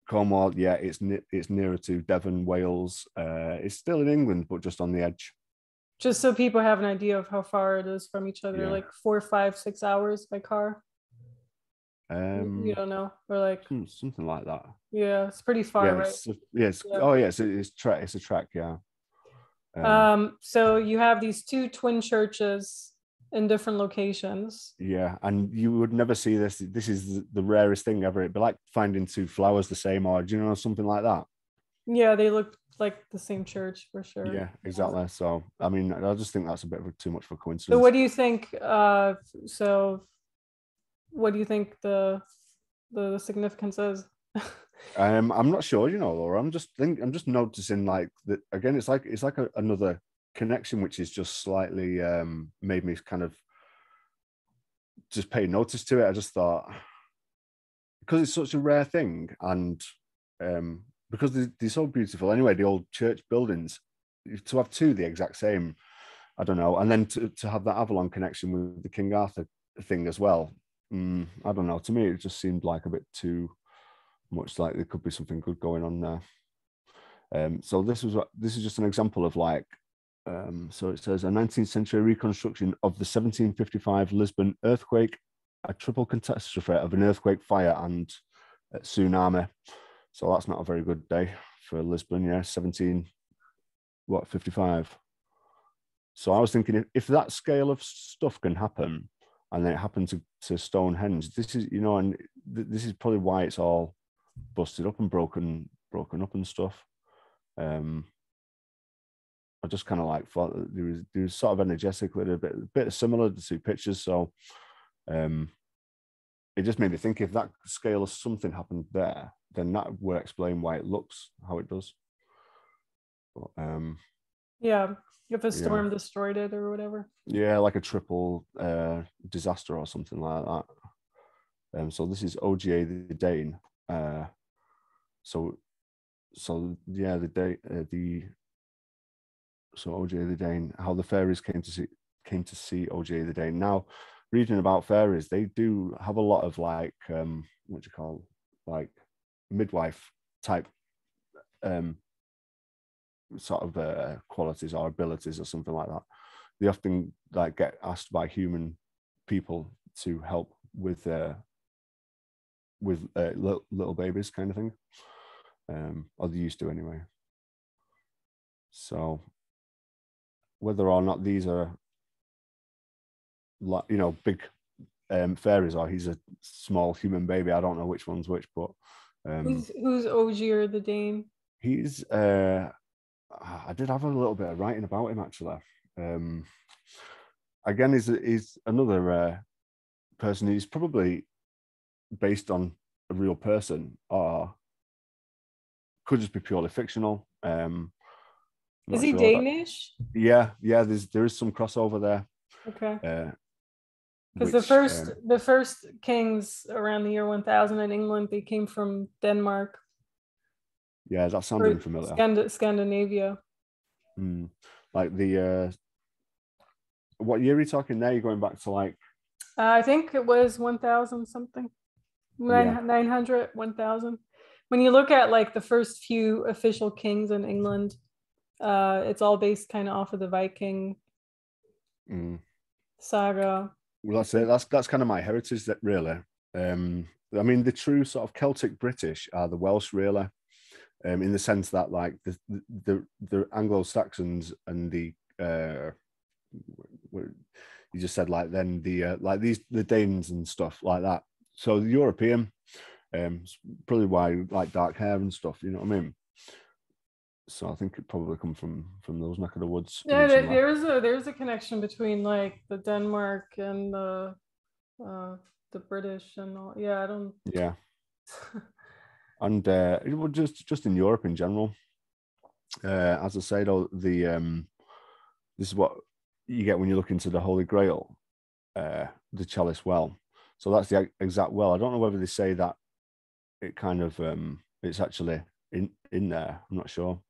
Cornwall, yeah, it's nearer to Devon, Wales. It's still in England, but just on the edge. Just so people have an idea of how far it is from each other, like 4, 5, 6 hours by car. You don't know, or like something like that. yeah, it's pretty far, Yeah, right? Yeah. oh yeah, it's a trek, yeah. So you have these two twin churches in different locations. Yeah, and you would never see this. This is the rarest thing ever. It'd be like finding two flowers the same, or do you know, something like that. Yeah, they look like the same church for sure. Yeah, exactly. So I mean, I just think that's a bit of too much of a coincidence. So what do you think? So what do you think the significance is? I'm not sure, you know, Laura. I'm just noticing like that again. It's like another connection, which is just slightly made me kind of just pay notice to it. I just thought, because it's such a rare thing, and because they're so beautiful anyway, the old church buildings, to have two the exact same, I don't know, and then to have that Avalon connection with the King Arthur thing as well. I don't know. To me, it just seemed like a bit too much like there could be something good going on there. So this is just an example of like, so it says a 19th century reconstruction of the 1755 Lisbon earthquake, a triple catastrophe of an earthquake, fire, and tsunami. So that's not a very good day for Lisbon. Yeah, 55. So I was thinking, if that scale of stuff can happen, and then it happened to Stonehenge, this is, you know, and this is probably why it's all busted up and broken up and stuff. I just kind of like thought that there was sort of energetically a bit similar to the two pictures. So it just made me think, if that scale of something happened there, then that would explain why it looks how it does. But, yeah, if a storm destroyed it or whatever. Yeah, like a triple disaster or something like that. So this is Ogier the Dane. So yeah, so Ogier the Dane, how the fairies came to see Ogier the Dane. Now, reading about fairies, they do have a lot of like what do you call, like midwife type sort of qualities or abilities or something like that. They often like get asked by human people to help with little babies, kind of thing, or they used to anyway. So whether or not these are, like, you know, big fairies, or he's a small human baby, I don't know which one's which, but who's Ogier the Dane? He's I did have a little bit of writing about him actually. Again, he's another person. He's probably based on a real person, or could just be purely fictional. Is he Danish? Yeah, there is some crossover there. Okay. Because the first kings around the year 1000 in England, they came from Denmark. Yeah, that sounded familiar. Scandinavia. Like the what year are you talking there? You're going back to like I think it was 1000 something. 900, 1000. When you look at like the first few official kings in England, it's all based kind of off of the Viking saga. Well, that's it. That's kind of my heritage, that really. I mean, the true sort of Celtic British are the Welsh, really, in the sense that like the Anglo-Saxons and the you just said, like, then the like the Danes and stuff like that. So the European, probably why you like dark hair and stuff. You know what I mean? So I think it probably come from those neck of the woods. Yeah, there's a connection between like the Denmark and the British and all. Yeah, I don't. Yeah. And just in Europe in general, as I say, though, this is what you get when you look into the Holy Grail, the chalice well. So that's the exact well. I don't know whether they say that it kind of it's actually in there. I'm not sure.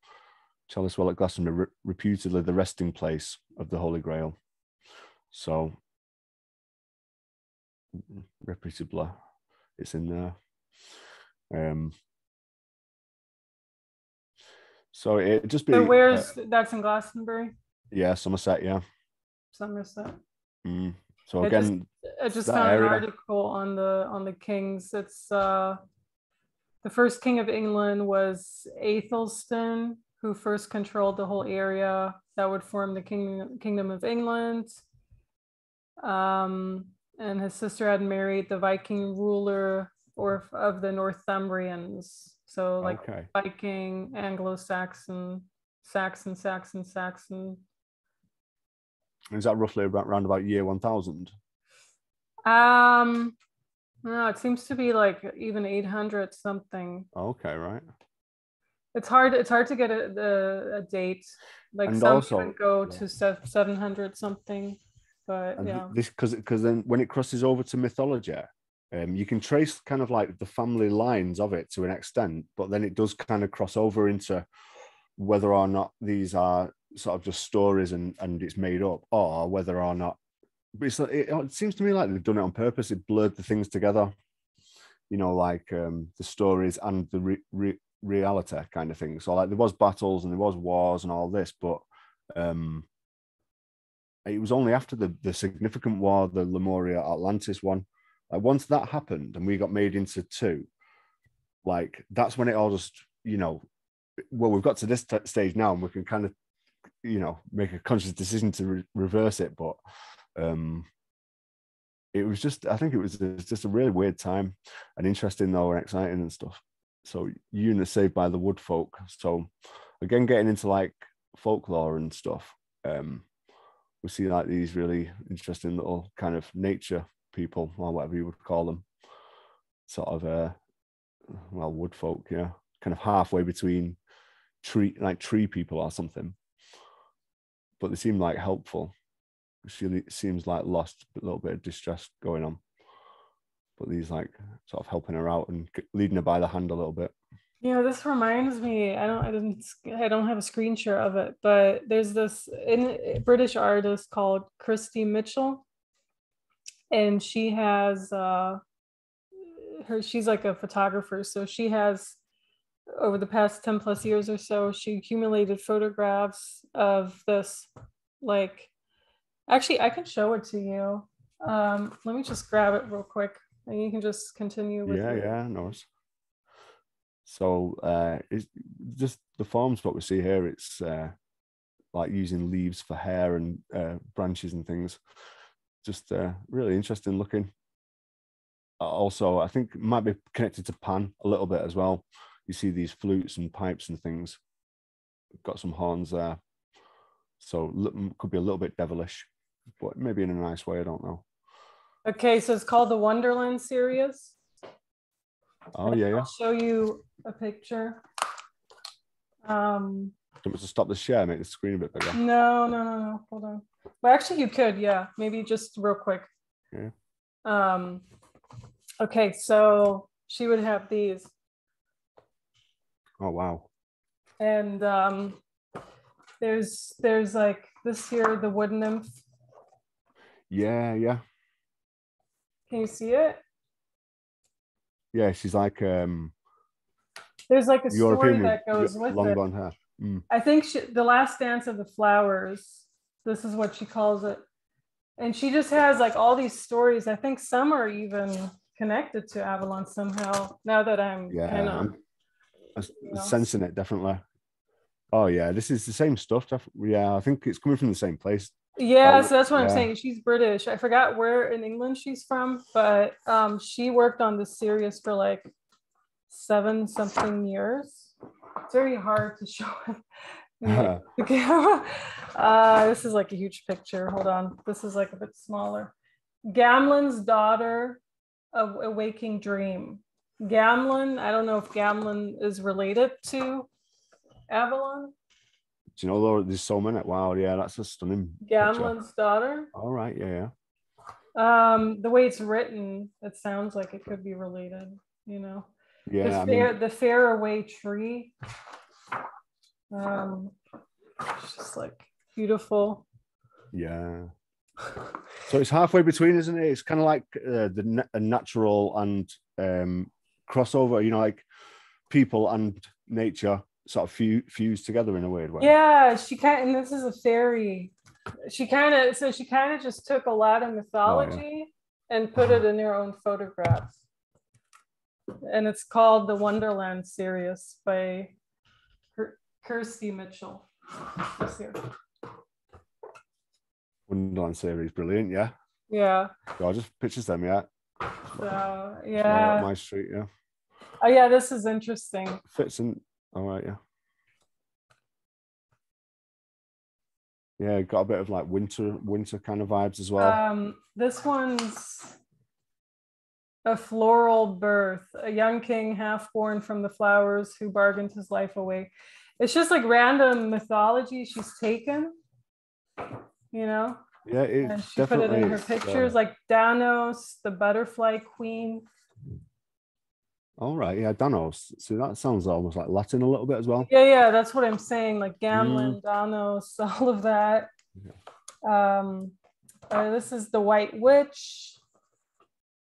Chalice well at Glastonbury, reputedly the resting place of the Holy Grail. So reputably, it's in there. So it just be. So where's that's in Glastonbury? Yeah, Somerset. Yeah. Somerset. So I just again, I just that found an area. article on the kings. It's the first king of England was Athelstan, who first controlled the whole area that would form the Kingdom of England. And his sister had married the Viking ruler or of the Northumbrians. So like Okay. Viking, Anglo-Saxon, Saxon. Is that roughly around about year 1000? No, it seems to be like even 800 something. Okay, right. It's hard to get a date. Like And some even also, go yeah. to 700 something. But And yeah. this because then when it crosses over to mythology, you can trace kind of like the family lines of it to an extent, but then it does kind of cross over into whether or not these are sort of just stories and it's made up, or whether or not. But it seems to me like they've done it on purpose. It blurred the things together, like the stories and the reality kind of thing. So like there was battles and there was wars and all this, but it was only after the significant war, the Lemuria Atlantis one. Like once that happened and we got made into two, like that's when it all just, well, we've got to this stage now and we can kind of, make a conscious decision to reverse it. But it was just, I think it was just a really weird time and interesting though and exciting and stuff. So Una Saved by the Wood Folk. So again, getting into like folklore and stuff. We see like these really interesting little kind of nature people or whatever you would call them, sort of wood folk, yeah, kind of halfway between tree people or something, but they seem like helpful. She seems like lost, a little bit of distress going on, but these like sort of helping her out and leading her by the hand a little bit. This reminds me, I don't have a screenshot of it, but there's this British artist called Christy Mitchell, and she has she's like a photographer, so she has over the past 10 plus years or so, she accumulated photographs of this, like, actually I can show it to you. Let me just grab it real quick and you can just continue with yeah, no. So it's just the forms what we see here. It's like using leaves for hair and branches and things. Just really interesting looking. Also, I think it might be connected to Pan a little bit as well. You see these flutes and pipes and things. Got some horns there. So could be a little bit devilish, but maybe in a nice way. I don't know. Okay, so it's called the Wonderland series. Oh, yeah. I'll show you a picture. Do you want me to stop the share, make the screen a bit bigger? No. Hold on. Well, actually, you could, yeah. Maybe just real quick. Yeah. Okay, so she would have these. Oh, wow. And there's like this here, the wood nymph. Yeah. Can you see it? Yeah, she's like there's like a European story that goes with long it. blonde hair. I think the last dance of the flowers, this is what she calls it. And she just has like all these stories. I think some are even connected to Avalon somehow, now that I'm kind of sensing it, definitely. Oh yeah, this is the same stuff. Yeah, I think it's coming from the same place. Yeah, so that's what I'm saying. She's British. I forgot where in England she's from, but she worked on this series for like 7 something years. It's very hard to show the camera. This is like a huge picture. Hold on. This is like a bit smaller. Gamlen's daughter of a waking dream. Gamlen, I don't know if Gamlen is related to Avalon. Do you know there's so many? Wow, yeah, that's a stunning Gamlen's daughter. All right, yeah. The way it's written, it sounds like it could be related, Yeah, the faraway tree. It's just like beautiful. Yeah. So it's halfway between, isn't it? It's kind of like a natural and crossover, like people and nature sort of fused together in a weird way. Yeah, and this is a fairy. she kind of just took a lot of mythology and put it in her own photographs. And it's called the Wonderland series by Kirsty Mitchell. This here. Wonderland series, brilliant, yeah. Yeah. Gorgeous pictures them, yeah. So It's right up my street, yeah. Oh yeah, this is interesting. Fits in, all right, yeah. Yeah, got a bit of like winter kind of vibes as well. This one's a floral birth, a young king half born from the flowers who bargained his life away. It's just like random mythology she's taken, you know? Yeah, and she put it in her pictures, like Danos, the butterfly queen. All right, yeah, Danos. So that sounds almost like Latin a little bit as well. Yeah, that's what I'm saying, like Gamlin, Danos, all of that. Yeah. This is the White Witch.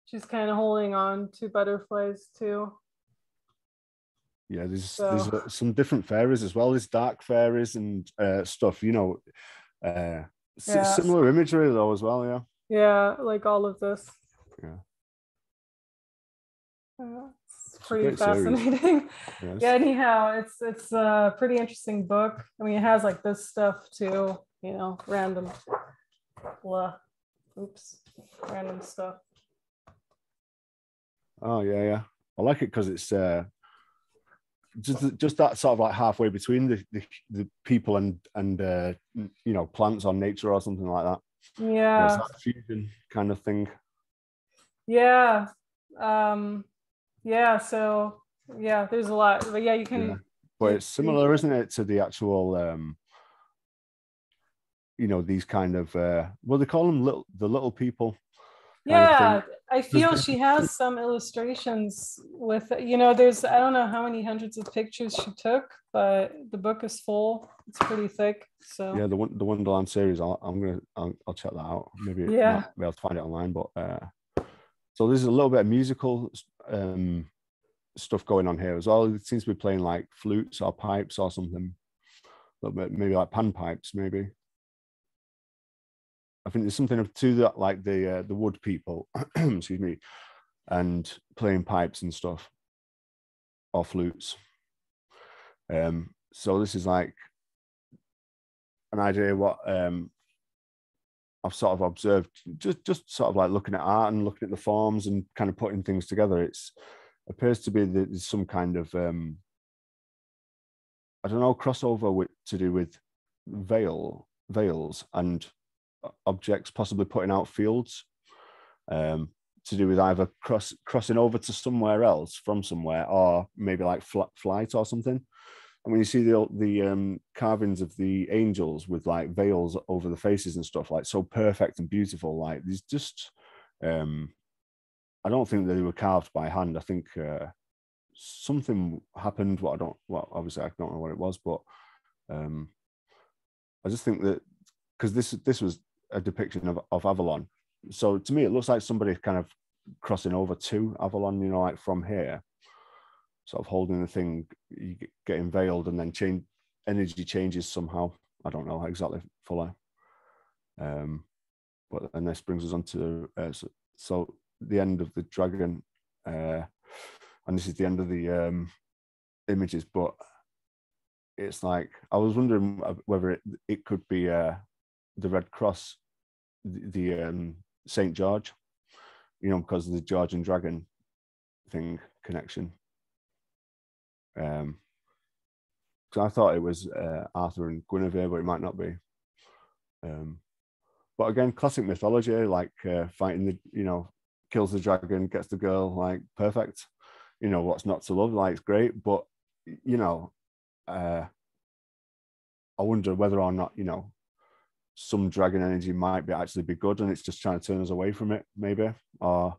She's kind of holding on to butterflies too. Yeah, there's some different fairies as well. There's dark fairies and stuff, you know. Similar imagery though as well, yeah. Yeah, like all of this. Yeah. It's pretty fascinating. Yes. Yeah, anyhow, it's a pretty interesting book. I mean, it has like this stuff too, you know, random stuff. Oh yeah. I like it because it's just that sort of like halfway between the people and you know, plants or nature or something like that. Yeah. It's that fusion kind of thing. Yeah. Yeah, so yeah, there's a lot, but yeah, you can. Yeah. But it's similar, isn't it, to the actual you know, these kind of well, they call them the little people. Yeah, I feel she has some illustrations with, you know, there's, I don't know how many hundreds of pictures she took, but the book is full. It's pretty thick. So yeah, the Wonderland series, I'll check that out. Maybe might be able to find it online. But so there's a little bit of musical stuff going on here as well. It seems to be playing like flutes or pipes or something. A little bit, maybe like panpipes, maybe. I think there's something to that, like the wood people, excuse me, and playing pipes and stuff, or flutes. So this is like an idea what I've sort of observed, just sort of like looking at art and looking at the forms and kind of putting things together. It appears to be that there's some kind of I don't know, crossover to do with veils and objects possibly putting out fields, to do with either crossing over to somewhere else from somewhere, or maybe like flight or something. And when you see the carvings of the angels with like veils over the faces and stuff, like so perfect and beautiful, like there's just I don't think that they were carved by hand. I think something happened. Obviously I don't know what it was, but I just think that because this was a depiction of Avalon, so to me it looks like somebody kind of crossing over to Avalon, you know, like from here, sort of holding the thing, you getting veiled, and then energy changes somehow. I don't know exactly fully, but and this brings us on to so the end of the dragon, and this is the end of the images, but it's like I was wondering whether it could be the Red Cross, the Saint George, you know, because of the George and Dragon thing connection. So I thought it was Arthur and Guinevere, but it might not be. But again, classic mythology, like fighting the, you know, kills the dragon, gets the girl, like perfect. You know, what's not to love? Like, it's great, but you know, I wonder whether or not, you know, some dragon energy might actually be good, and it's just trying to turn us away from it, maybe. Or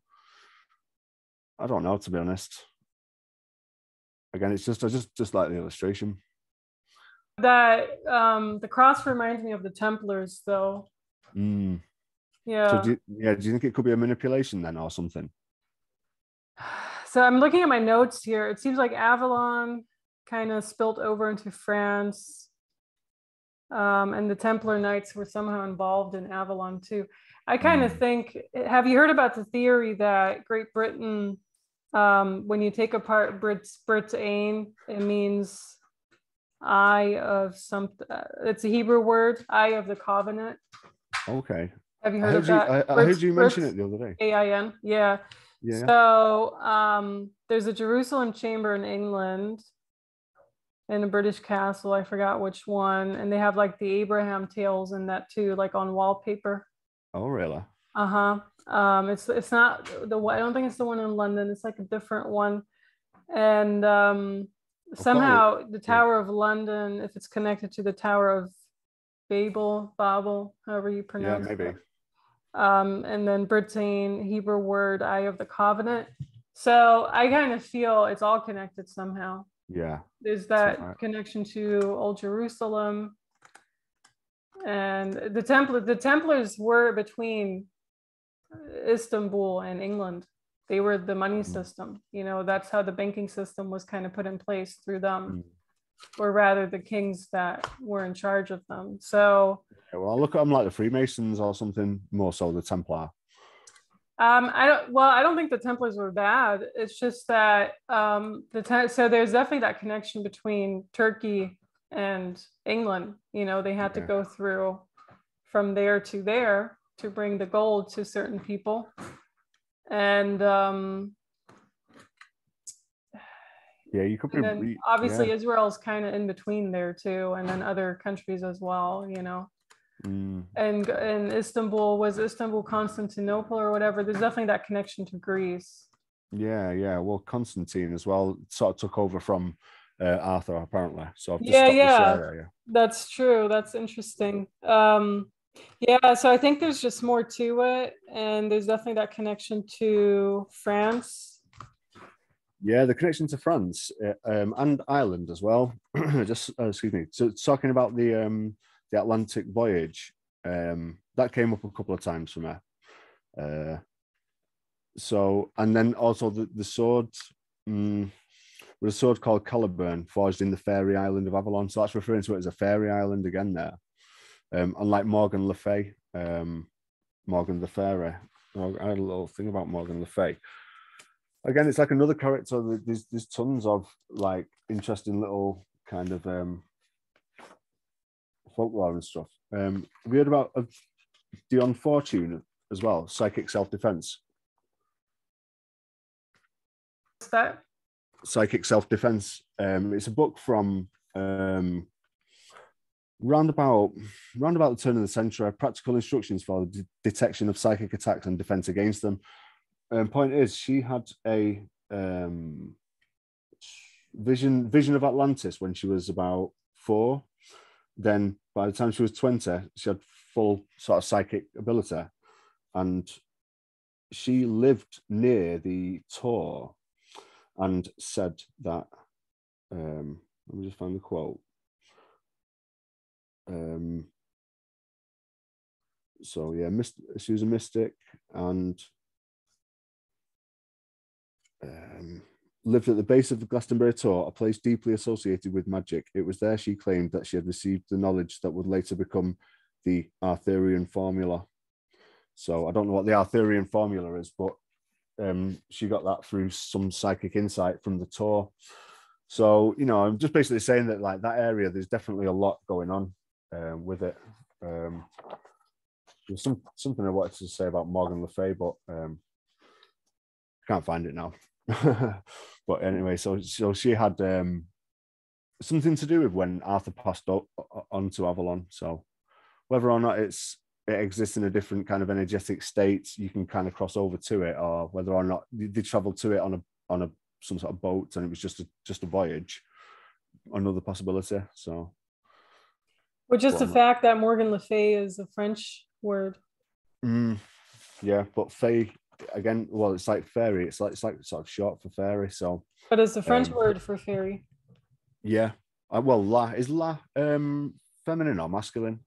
I don't know, to be honest. Again, it's just like the illustration. That the cross reminds me of the Templars, though. Yeah. So do you think it could be a manipulation then, or something? So I'm looking at my notes here. It seems like Avalon kind of spilt over into France. And the Templar Knights were somehow involved in Avalon too. I kind of think, have you heard about the theory that Great Britain, when you take apart Britain, it means eye of something, it's a Hebrew word, eye of the covenant. Okay. Have you heard of that? I heard you mention it the other day. AIN, yeah. Yeah. So there's a Jerusalem chamber in England, in a British castle, I forgot which one, and they have like the Abraham tales in that too, like on wallpaper. Oh, really? It's not the one, I don't think it's the one in London, it's like a different one. And somehow the Tower of London, if it's connected to the Tower of Babel, however you pronounce it. Yeah, maybe. And then Britain, Hebrew word, eye of the covenant. So I kind of feel it's all connected somehow. Yeah. There's that connection to Old Jerusalem. And the Templars were between Istanbul and England. They were the money system. You know, that's how the banking system was kind of put in place through them, or rather the kings that were in charge of them. So, well, I look at them like the Freemasons or something, more so the Templar. I don't think the Templars were bad. It's just that so there's definitely that connection between Turkey and England. You know, they had to go through from there to bring the gold to certain people. And you could be. Obviously, Israel's kind of in between there too, and then other countries as well. You know. And Istanbul, was Istanbul Constantinople or whatever? There's definitely that connection to Greece. Yeah. Well, Constantine as well sort of took over from Arthur, apparently. So I've just that's true. That's interesting. So I think there's just more to it, and there's definitely that connection to France. Yeah, the connection to France and Ireland as well. Excuse me. So talking about the Atlantic voyage, that came up a couple of times for me. So, and then also the sword, with a sword called Caliburn, forged in the fairy island of Avalon. So that's referring to it as a fairy island again there. Unlike Morgan Le Fay, Morgan the Fairy. I had a little thing about Morgan Le Fay. Again, it's like another character. There's tons of like interesting little kind of folklore and stuff. Have you heard about Dion Fortune as well? Psychic Self-Defense. What's that? Psychic Self-Defense. It's a book from round about the turn of the century. Practical instructions for the detection of psychic attacks and defense against them. Point is, she had a vision of Atlantis when she was about 4. Then by the time she was 20, she had full sort of psychic ability, and she lived near the Tor and said that let me just find the quote. So yeah, she was a mystic and lived at the base of the Glastonbury Tor, a place deeply associated with magic. It was there she claimed that she had received the knowledge that would later become the Arthurian formula. So I don't know what the Arthurian formula is, but she got that through some psychic insight from the Tor. So, you know, I'm just basically saying that like that area, there's definitely a lot going on with it. There's something I wanted to say about Morgan Le Fay, but can't find it now. But anyway, so she had something to do with when Arthur passed on to Avalon. So whether or not it exists in a different kind of energetic state, you can kind of cross over to it, or whether or not they traveled to it on some sort of boat and it was just a voyage, another possibility. So, or just the fact that Morgan Le Fay is a French word. Yeah, but Fay again, well, it's like fairy. It's like sort of short for fairy. So, but it's the French word for fairy. Yeah. Well, is la feminine or masculine?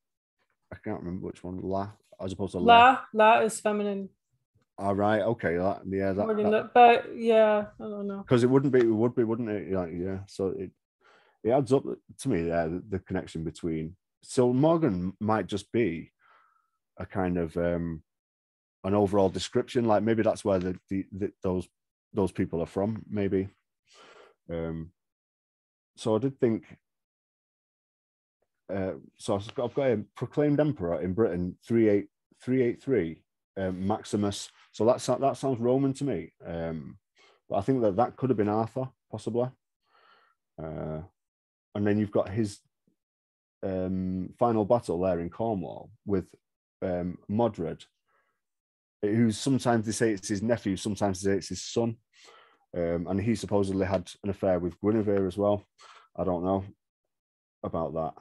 I can't remember which one. La as opposed to la is feminine. All right. Okay. But yeah, I don't know. Because it would be, wouldn't it? Like, yeah. So it adds up to me. Yeah, the connection between so Morgan might just be a kind of an overall description. Like maybe that's where those people are from. Maybe. So I did think. So I've got a proclaimed emperor in Britain 383 Maximus. So that sounds Roman to me. But I think that could have been Arthur, possibly. And then you've got his final battle there in Cornwall with Modred, who sometimes they say it's his nephew, sometimes they say it's his son. And he supposedly had an affair with Guinevere as well. I don't know about that.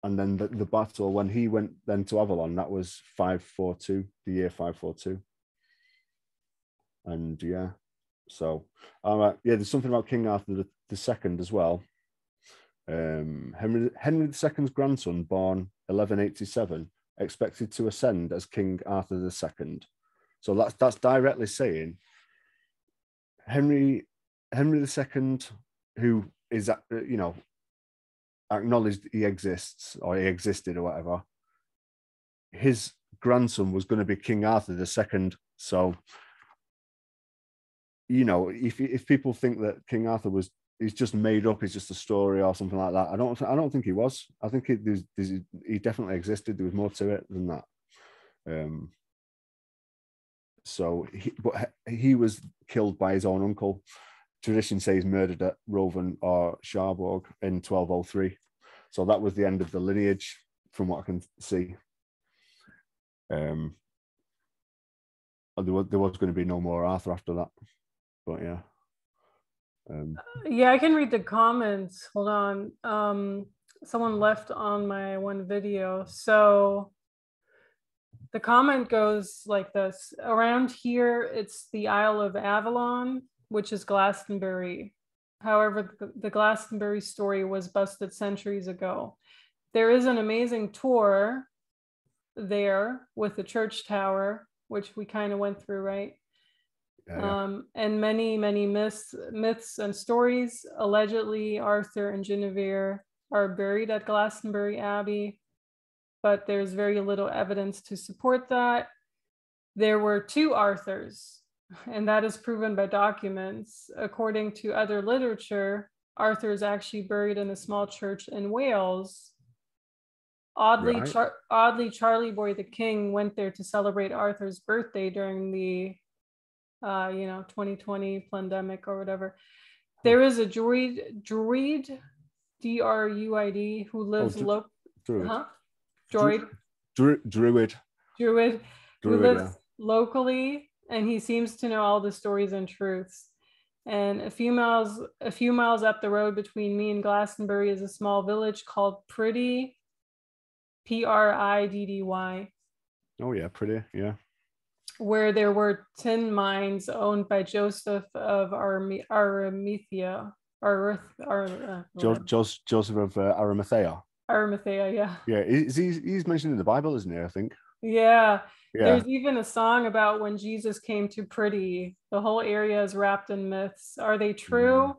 And then the battle when he went then to Avalon, that was 542, the year 542. And yeah, so there's something about King Arthur the Second as well. Henry II's grandson, born 1187, expected to ascend as King Arthur II. So that's directly saying Henry II, who is acknowledged he exists or he existed or whatever, his grandson was going to be King Arthur II. So if people think that King Arthur he's just made up, it's just a story or something like that, I don't think he was. I think he definitely existed. There was more to it than that. So he was killed by his own uncle. Tradition says murdered at Roven or Cherbourg in 1203. So that was the end of the lineage, from what I can see. There was going to be no more Arthur after that, but yeah. Yeah, I can read the comments. Hold on. Someone left on my one video. So the comment goes like this: around here, it's the Isle of Avalon, which is Glastonbury. However, the Glastonbury story was busted centuries ago. There is an amazing tour there with the church tower, which we kind of went through, right? Yeah. And many myths and stories. Allegedly, Arthur and Guinevere are buried at Glastonbury Abbey, but there's very little evidence to support that. There were two Arthurs, and that is proven by documents. According to other literature, Arthur is actually buried in a small church in Wales. Oddly, right. Oddly, Charlie Boy the King went there to celebrate Arthur's birthday during the 2020 pandemic or whatever. There is a druid, D-R-U-I-D, who lives Druid who lives locally, and he seems to know all the stories and truths. And a few miles up the road between me and Glastonbury is a small village called Priddy, Priddy. Oh yeah, Priddy, yeah. Where there were tin mines owned by Joseph of Arimathea. Joseph of Arimathea. Arimathea, yeah. Yeah, he's mentioned in the Bible, isn't he? I think. Yeah. There's even a song about when Jesus came to Priddy. The whole area is wrapped in myths. Are they true?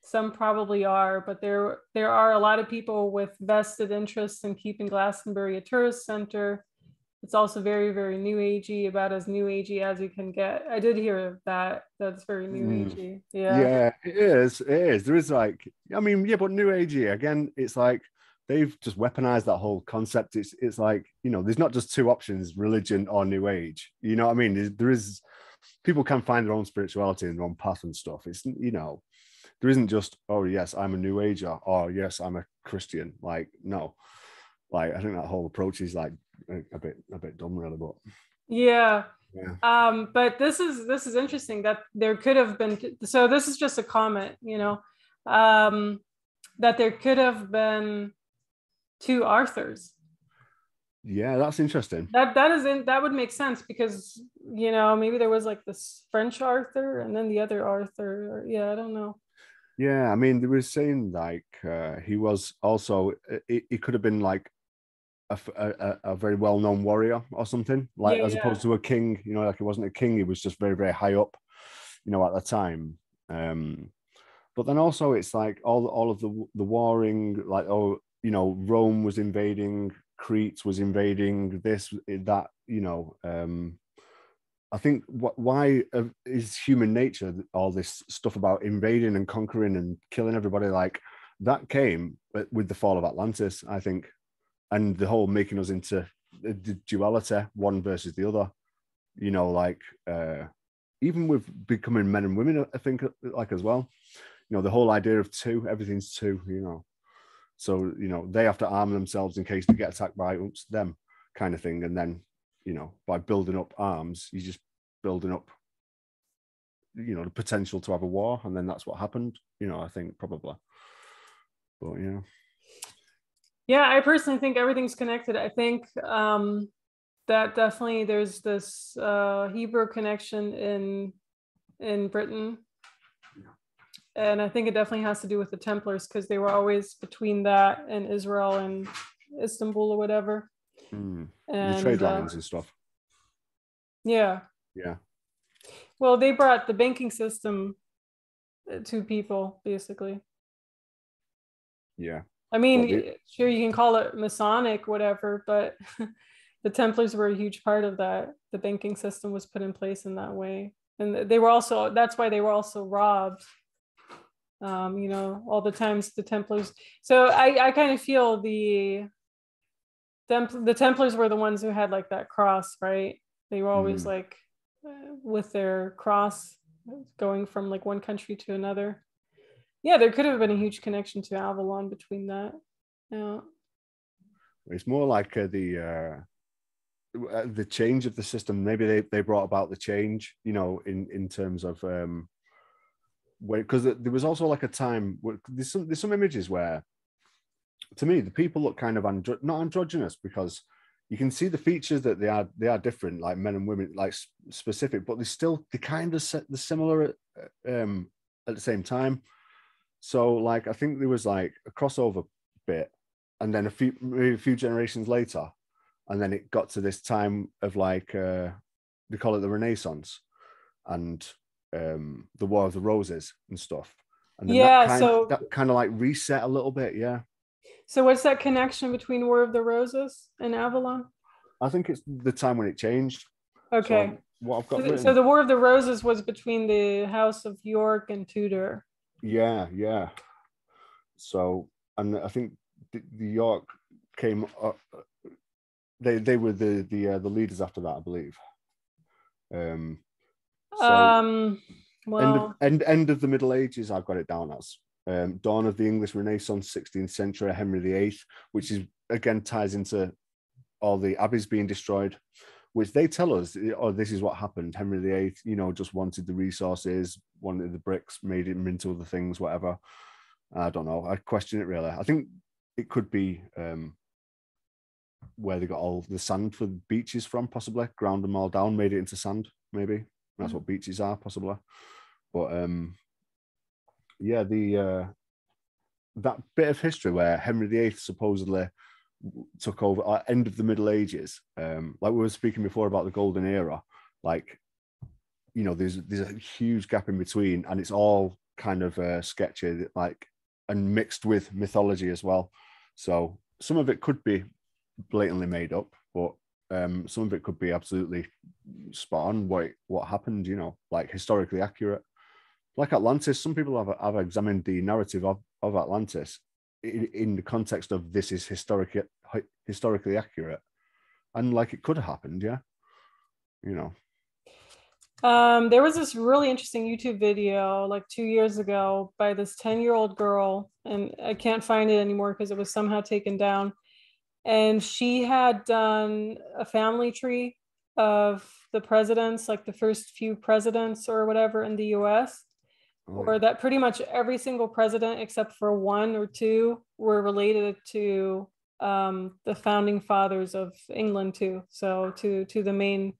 Some probably are, but there are a lot of people with vested interests in keeping Glastonbury a tourist center. It's also very, very new agey, about as new agey as you can get. I did hear that. That's very new agey. Yeah. Yeah, it is. There is but new agey, again, it's like they've just weaponized that whole concept. It's like, there's not just two options, religion or new age. You know what I mean? There is, people can find their own spirituality and their own path and stuff. It's, there isn't just, oh yes, I'm a new ager, or yes, I'm a Christian. Like, no. Like, I think that whole approach is like a bit dumb, really. But yeah. But this is interesting that there could have been. So this is just a comment, that there could have been two Arthurs. Yeah, that's interesting. That would make sense, because maybe there was like this French Arthur and then the other Arthur. I don't know. Yeah, I mean, they were saying like he was also, he could have been like a very well-known warrior or something, like as opposed to a king. Like he wasn't a king, he was just very, very high up, at the time. But but then also it's like all of the warring, like, oh, you know, Rome was invading, Crete was invading, this, that, you know. I think why is human nature all this stuff about invading and conquering and killing everybody? Like, that came with the fall of Atlantis, I think, and the whole making us into the duality, one versus the other. You know, like even with becoming men and women, I think, like, as well. You know, the whole idea of two, everything's two. You know, so you know they have to arm themselves in case they get attacked by them, kind of thing, and then, you know, by building up arms, you're just building up, you know, the potential to have a war, and then that's what happened, you know, I think, probably. But yeah. Yeah, I personally think everything's connected. I think that definitely there's this Hebrew connection in Britain. And I think it definitely has to do with the Templars, because they were always between that and Israel and Istanbul or whatever. And the trade lines and stuff. Yeah. Well, they brought the banking system to people, basically. Yeah. I mean, sure, you can call it Masonic, whatever, but the Templars were a huge part of that. The banking system was put in place in that way. And they were also, that's why they were also robbed. You know, all the times the Templars. So I kind of feel the Templars were the ones who had like that cross, right? They were always like with their cross going from like one country to another. Yeah, there could have been a huge connection to Avalon between that. Yeah. It's more like the change of the system. Maybe they brought about the change, you know, in terms of because there was also like a time where there's some images where, to me, the people look kind of not androgynous, because you can see the features that they are different, like men and women, like specific, but they kind of set the similar at the same time. So like I think there was like a crossover bit, and then maybe a few generations later, and then it got to this time of like they call it the Renaissance, and the War of the Roses and stuff. And then that kind of like reset a little bit, yeah. So what's that connection between War of the Roses and Avalon? I think it's the time when it changed. Okay. So what I've got written. So the War of the Roses was between the House of York and Tudor. Yeah. So, and I think the York came up. They were the leaders after that, I believe. Well, end of the Middle Ages, I've got it down as dawn of the English Renaissance, 16th century, Henry VIII, which is again ties into all the abbeys being destroyed, which they tell us, oh, this is what happened. Henry VIII, you know, just wanted the resources, wanted the bricks, made it into other things, whatever. I don't know. I question it really. I think it could be where they got all the sand for the beaches from, possibly ground them all down, made it into sand. Maybe that's what beaches are, possibly. But yeah, that bit of history where Henry VIII supposedly took over at end of the Middle Ages, like we were speaking before about the Golden Era, like, you know, there's a huge gap in between, and it's all kind of sketchy, like, and mixed with mythology as well. So some of it could be blatantly made up, but some of it could be absolutely spot on what happened, you know, like historically accurate. Like Atlantis, some people have examined the narrative of Atlantis in the context of this is historically accurate, and like it could have happened, yeah, you know. There was this really interesting YouTube video like 2 years ago by this 10-year-old girl, and I can't find it anymore because it was somehow taken down. And she had done a family tree of the presidents, like the first few presidents or whatever in the US, or that pretty much every single president except for one or two were related to the founding fathers of England too. So to the main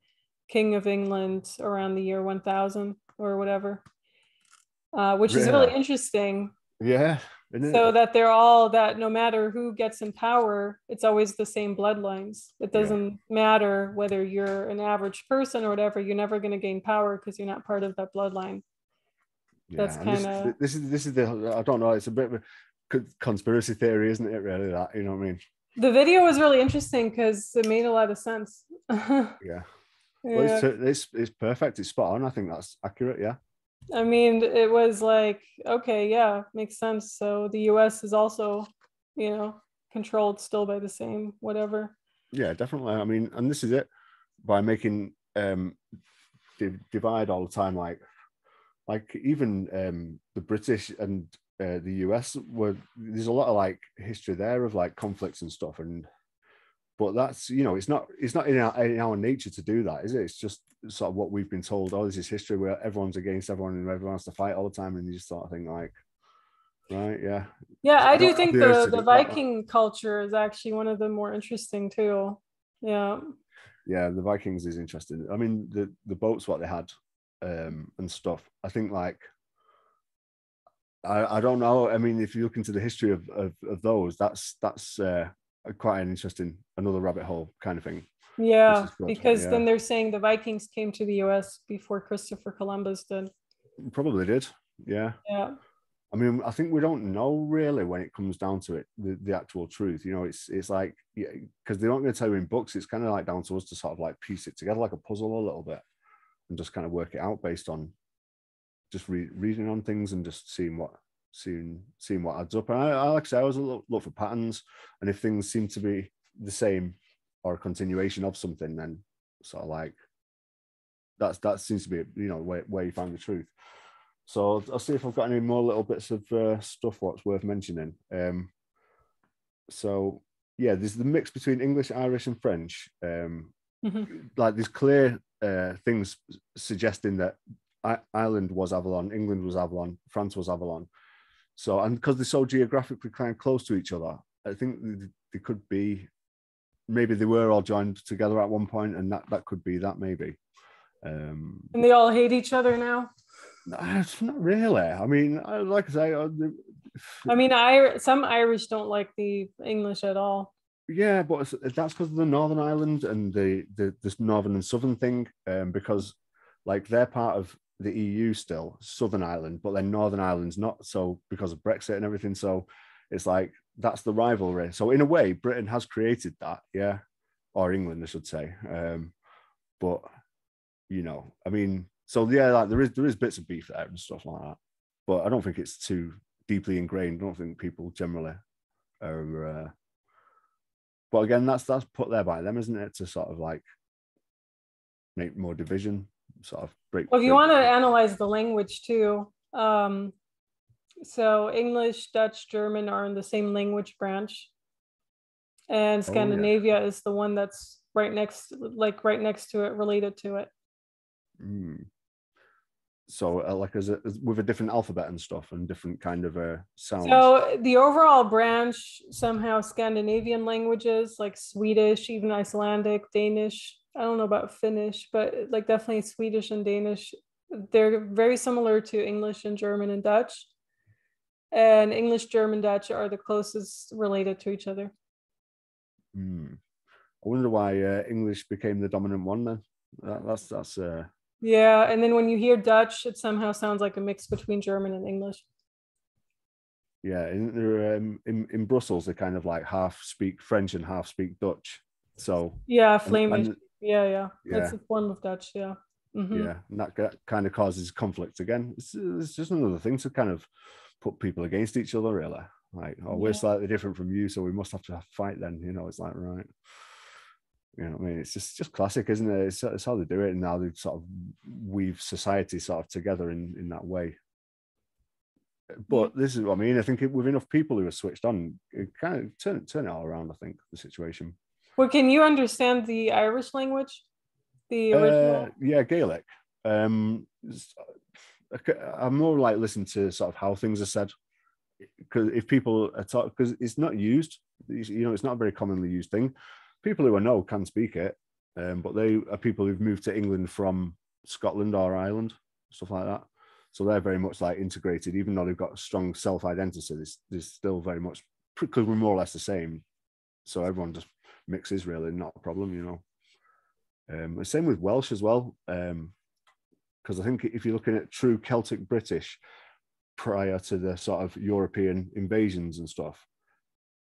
King of England around the year 1000 or whatever, which is really interesting. Yeah. So that they're all, that no matter who gets in power, it's always the same bloodlines. It doesn't matter whether you're an average person or whatever, you're never going to gain power because you're not part of that bloodline. That's Yeah, and kind of this is the, I don't know, it's a bit of a conspiracy theory, isn't it? Really, that, you know what I mean? the video was really interesting because it made a lot of sense. Yeah. Well, Yeah. it's perfect. It's spot on. I think that's accurate. Yeah. I mean, it was like, okay, yeah, makes sense. So the US is also, you know, controlled still by the same whatever. Yeah, definitely. I mean, and this is it, by making divide all the time, like even the British and the US were, there's a lot of like history there of like conflicts and stuff, and but that's, you know, it's not in our nature to do that, is it? It's just sort of what we've been told. Oh, this is history where everyone's against everyone and everyone has to fight all the time, and you just sort of think like, right, yeah. Yeah, I I don't do have think the urge to the do that. Viking culture is actually one of the more interesting too. Yeah. Yeah, the Vikings is interesting. I mean, the boats, what they had, and stuff. I think like, I don't know. I mean, if you look into the history of those, that's quite an interesting, another rabbit hole kind of thing, which Yeah, is good. because Yeah, then they're saying the Vikings came to the US before Christopher Columbus did. probably did. Yeah. Yeah. I mean, I think we don't know really when it comes down to it, the actual truth. You know, it's like, yeah, because they're not going to tell you in books. It's kind of like down to us to sort of like piece it together like a puzzle a little bit, and just kind of work it out based on just reading on things and just seeing what adds up. And I like I say, I always look for patterns, and if things seem to be the same or a continuation of something, then sort of like that seems to be, you know, where you find the truth. So I'll see if I've got any more little bits of stuff what's worth mentioning. So yeah, there's the mix between English, Irish, and French. Like there's clear things suggesting that Ireland was Avalon, England was Avalon, France was Avalon. So, and because they're so geographically kind of close to each other, I think they could be, maybe they were all joined together at one point, and that could be that maybe. And they all hate each other now. Not really. I mean, like I say, I mean, some Irish don't like the English at all. yeah, but that's because of the Northern Ireland and this Northern and Southern thing, because like they're part of the EU still, Southern Ireland, but then Northern Ireland's not. So because of Brexit and everything, so it's like that's the rivalry. So in a way, Britain has created that, yeah, or England, I should say. But you know, I mean, so yeah, like there is bits of beef there and stuff like that, but I don't think it's too deeply ingrained. I don't think people generally are. But again, that's put there by them, isn't it, to sort of like make more division, sort of break. Well, if you want to analyze the language too, so English, Dutch, German are in the same language branch, and Scandinavia is the one that's right next to it, related to it. So like as with a different alphabet and stuff and different kind of sounds. So the overall branch, somehow Scandinavian languages like Swedish, even Icelandic, Danish. I don't know about Finnish, but like definitely Swedish and Danish. They're very similar to English and German and Dutch. And English, German, Dutch are the closest related to each other. I wonder why English became the dominant one then. That's yeah, and then when you hear Dutch, it somehow sounds like a mix between German and English. Yeah, in Brussels, they kind of like half speak French and half speak Dutch. So yeah, Flemish. Yeah. It's a form of Dutch. Yeah. Yeah, and that kind of causes conflict again. It's just another thing to kind of put people against each other, really. Like, oh, we're slightly different from you, so we must have to fight then. You know, it's like, right. You know what I mean? It's just classic, isn't it? It's how they do it, and how they sort of weave society sort of together in that way. But this is what I mean. I think with enough people who are switched on, it kind of turn it all around, I think, the situation. Well, can you understand the Irish language? The original? Yeah, Gaelic. I'm more like listening to sort of how things are said. Because if people are talking, because it's not used, you know, it's not a very commonly used thing. People who I know can speak it, but they are people who've moved to England from Scotland or Ireland, stuff like that. So they're very much like integrated, even though they've got a strong self-identity. There's still very much, because we're more or less the same. So everyone just mixes, really, not a problem, you know. Same with Welsh as well, because because I think if you're looking at true Celtic British prior to the sort of European invasions and stuff,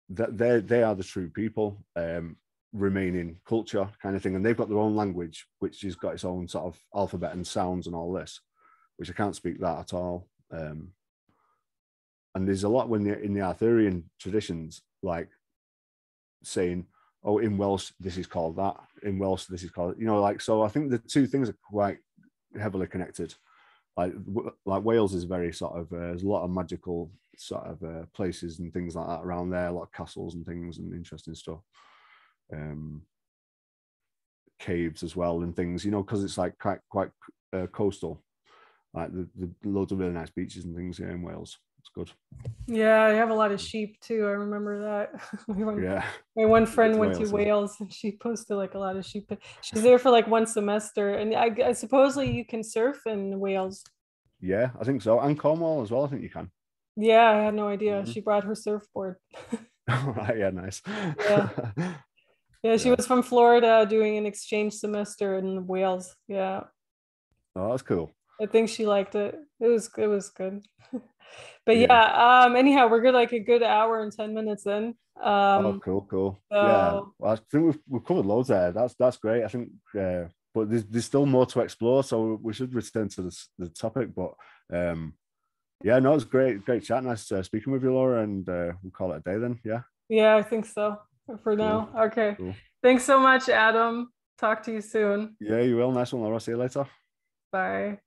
that they are the true people, remaining culture kind of thing, and they've got their own language, which has got its own sort of alphabet and sounds and all this, which I can't speak that at all. And there's a lot when in the Arthurian traditions, like saying, oh, in Welsh this is called that, in Welsh this is called, you know, like, so I think the two things are quite heavily connected. Like Wales is very sort of there's a lot of magical sort of places and things like that around there, a lot of castles and things and interesting stuff, caves as well and things, you know, because it's like quite coastal, like the loads of really nice beaches and things here in Wales. It's good. Yeah, you have a lot of sheep too. I remember that. Yeah, my one friend went to Wales and she posted like a lot of sheep. She's there for like one semester, and I supposedly you can surf in Wales. Yeah, I think so, and Cornwall as well. I think you can. Yeah, I had no idea. She brought her surfboard. Right, yeah, nice. Yeah. Yeah, she was from Florida doing an exchange semester in Wales. Yeah. Oh, that's cool. I think she liked it. It was good. But yeah, anyhow, we're good, like a good hour and 10 minutes in. Oh, cool. So, yeah, well, I think we've covered loads there. That's great. I think, but there's still more to explore, so we should return to the topic. But yeah, no, it's great chat. Nice speaking with you, Laura, and we'll call it a day then. Yeah, I think so for now. Okay. Cool. Thanks so much, Adam. Talk to you soon. Yeah, you will. Nice one, Laura. See you later. Bye.